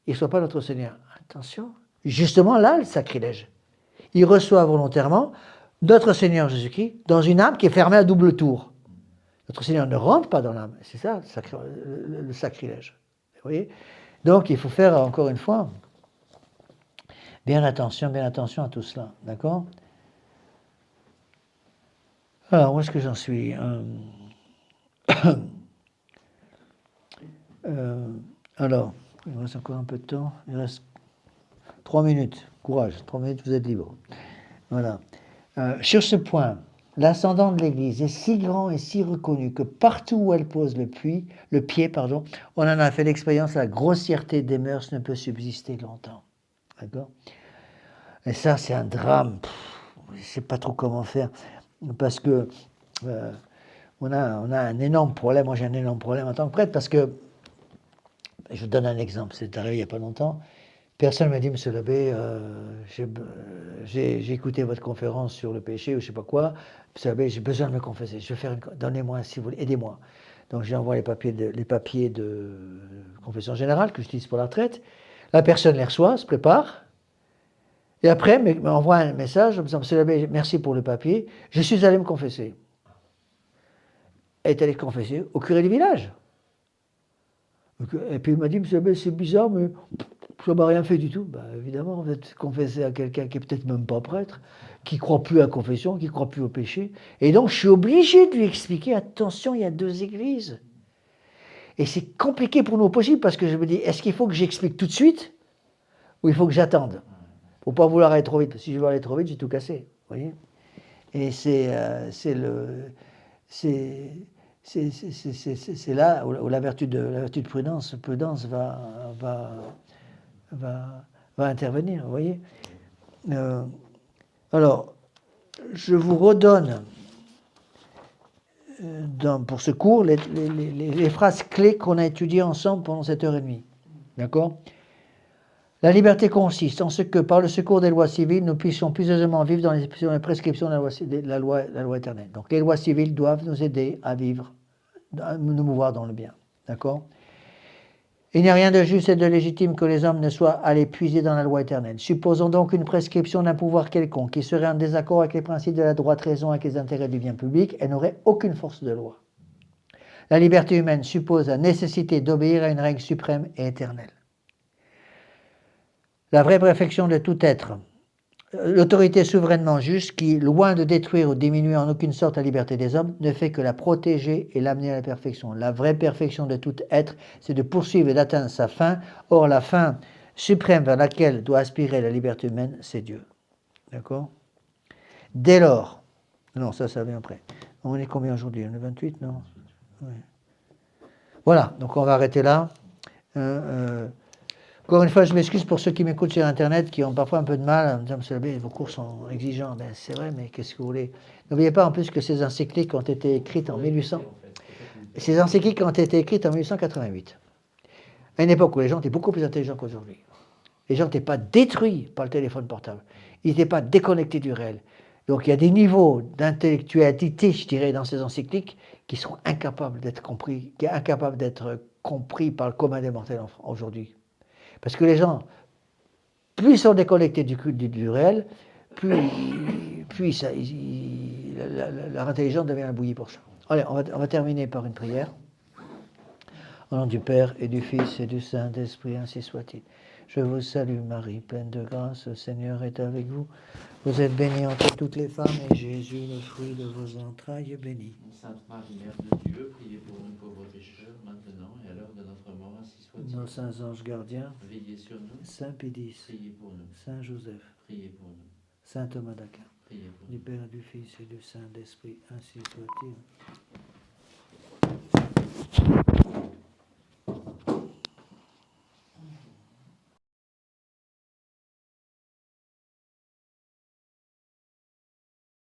il ne soit pas notre Seigneur. Attention, justement là, le sacrilège. Il reçoit volontairement notre Seigneur Jésus-Christ dans une âme qui est fermée à double tour. Notre Seigneur ne rentre pas dans l'âme. C'est ça le sacrilège. Vous voyez? Donc il faut faire, encore une fois, bien attention à tout cela. D'accord? Alors, où est-ce que j'en suis? Alors, il me reste encore un peu de temps. Il reste 3 minutes. Courage, 3 minutes, vous êtes libre. Voilà. Sur ce point, l'ascendant de l'Église est si grand et si reconnu que partout où elle pose le pied, on en a fait l'expérience, la grossièreté des mœurs ne peut subsister longtemps. D'accord? Et ça, c'est un drame. Je ne sais pas trop comment faire. Parce que on a un énorme problème. Moi, j'ai un énorme problème en tant que prêtre parce que, je vous donne un exemple, c'est arrivé il n'y a pas longtemps. Personne ne m'a dit, monsieur l'abbé, j'ai écouté votre conférence sur le péché ou je ne sais pas quoi. Monsieur l'abbé, j'ai besoin de me confesser. Je vais faire donnez-moi, si vous voulez, aidez-moi. Donc, j'ai envoyé les papiers de confession générale que j'utilise pour la retraite. La personne les reçoit, se prépare. Et après, m'envoie un message en me disant, monsieur l'abbé, merci pour le papier, je suis allé me confesser. Elle est allée se confesser au curé du village. Et puis il m'a dit, monsieur l'abbé, c'est bizarre, mais ça ne m'a rien fait du tout. Ben, évidemment, vous êtes confessé à quelqu'un qui n'est peut-être même pas prêtre, qui ne croit plus à la confession, qui ne croit plus au péché. Et donc, je suis obligé de lui expliquer, attention, il y a 2 églises. Et c'est compliqué pour nous possible, parce que je me dis, est-ce qu'il faut que j'explique tout de suite, ou il faut que j'attende? Il ne faut pas vouloir aller trop vite. Si je veux aller trop vite, j'ai tout cassé. Vous voyez? Et c'est là où la vertu de prudence va intervenir. Vous voyez? Alors, je vous redonne pour ce cours les phrases clés qu'on a étudiées ensemble pendant cette heure et demie. D'accord? La liberté consiste en ce que, par le secours des lois civiles, nous puissions plus aisément vivre dans les prescriptions de la loi éternelle. Donc les lois civiles doivent nous aider à vivre, à nous mouvoir dans le bien. D'accord? Il n'y a rien de juste et de légitime que les hommes ne soient allés puiser dans la loi éternelle. Supposons donc une prescription d'un pouvoir quelconque qui serait en désaccord avec les principes de la droite raison, avec les intérêts du bien public, elle n'aurait aucune force de loi. La liberté humaine suppose la nécessité d'obéir à une règle suprême et éternelle. La vraie perfection de tout être, l'autorité souverainement juste qui, loin de détruire ou diminuer en aucune sorte la liberté des hommes, ne fait que la protéger et l'amener à la perfection. La vraie perfection de tout être, c'est de poursuivre et d'atteindre sa fin. Or, la fin suprême vers laquelle doit aspirer la liberté humaine, c'est Dieu. D'accord? Dès lors, non, ça vient après. On est combien aujourd'hui? On est 28, non? Oui. Voilà, donc on va arrêter là. Encore une fois, je m'excuse pour ceux qui m'écoutent sur Internet, qui ont parfois un peu de mal à me dire, Monsieur l'abbé, vos cours sont exigeants. Ben, c'est vrai, mais qu'est-ce que vous voulez? N'oubliez pas en plus que ces encycliques ont été écrites en 1800. Ces encycliques ont été écrites en 1888. À une époque où les gens étaient beaucoup plus intelligents qu'aujourd'hui. Les gens n'étaient pas détruits par le téléphone portable. Ils n'étaient pas déconnectés du réel. Donc il y a des niveaux d'intellectualité, je dirais, dans ces encycliques qui sont incapables d'être compris, par le commun des mortels aujourd'hui. Parce que les gens, plus ils sont déconnectés du réel, plus leur intelligence devient un bouilli pour ça. Allez, on va terminer par une prière. Au nom du Père et du Fils et du Saint-Esprit, ainsi soit-il. Je vous salue Marie, pleine de grâce, le Seigneur est avec vous. Vous êtes bénie entre toutes les femmes, et Jésus, le fruit de vos entrailles, est béni. Sainte Marie, Mère de Dieu, priez pour nous pauvres pécheurs, maintenant et à l'heure de notre mort, ainsi soit-il. Nos saints anges gardiens, Veillez sur nous, Saint Pédis, priez pour nous, Saint Joseph, priez pour nous, Saint Thomas d'Aquin, priez pour du nous. Père, du Fils et du Saint-Esprit, ainsi soit-il.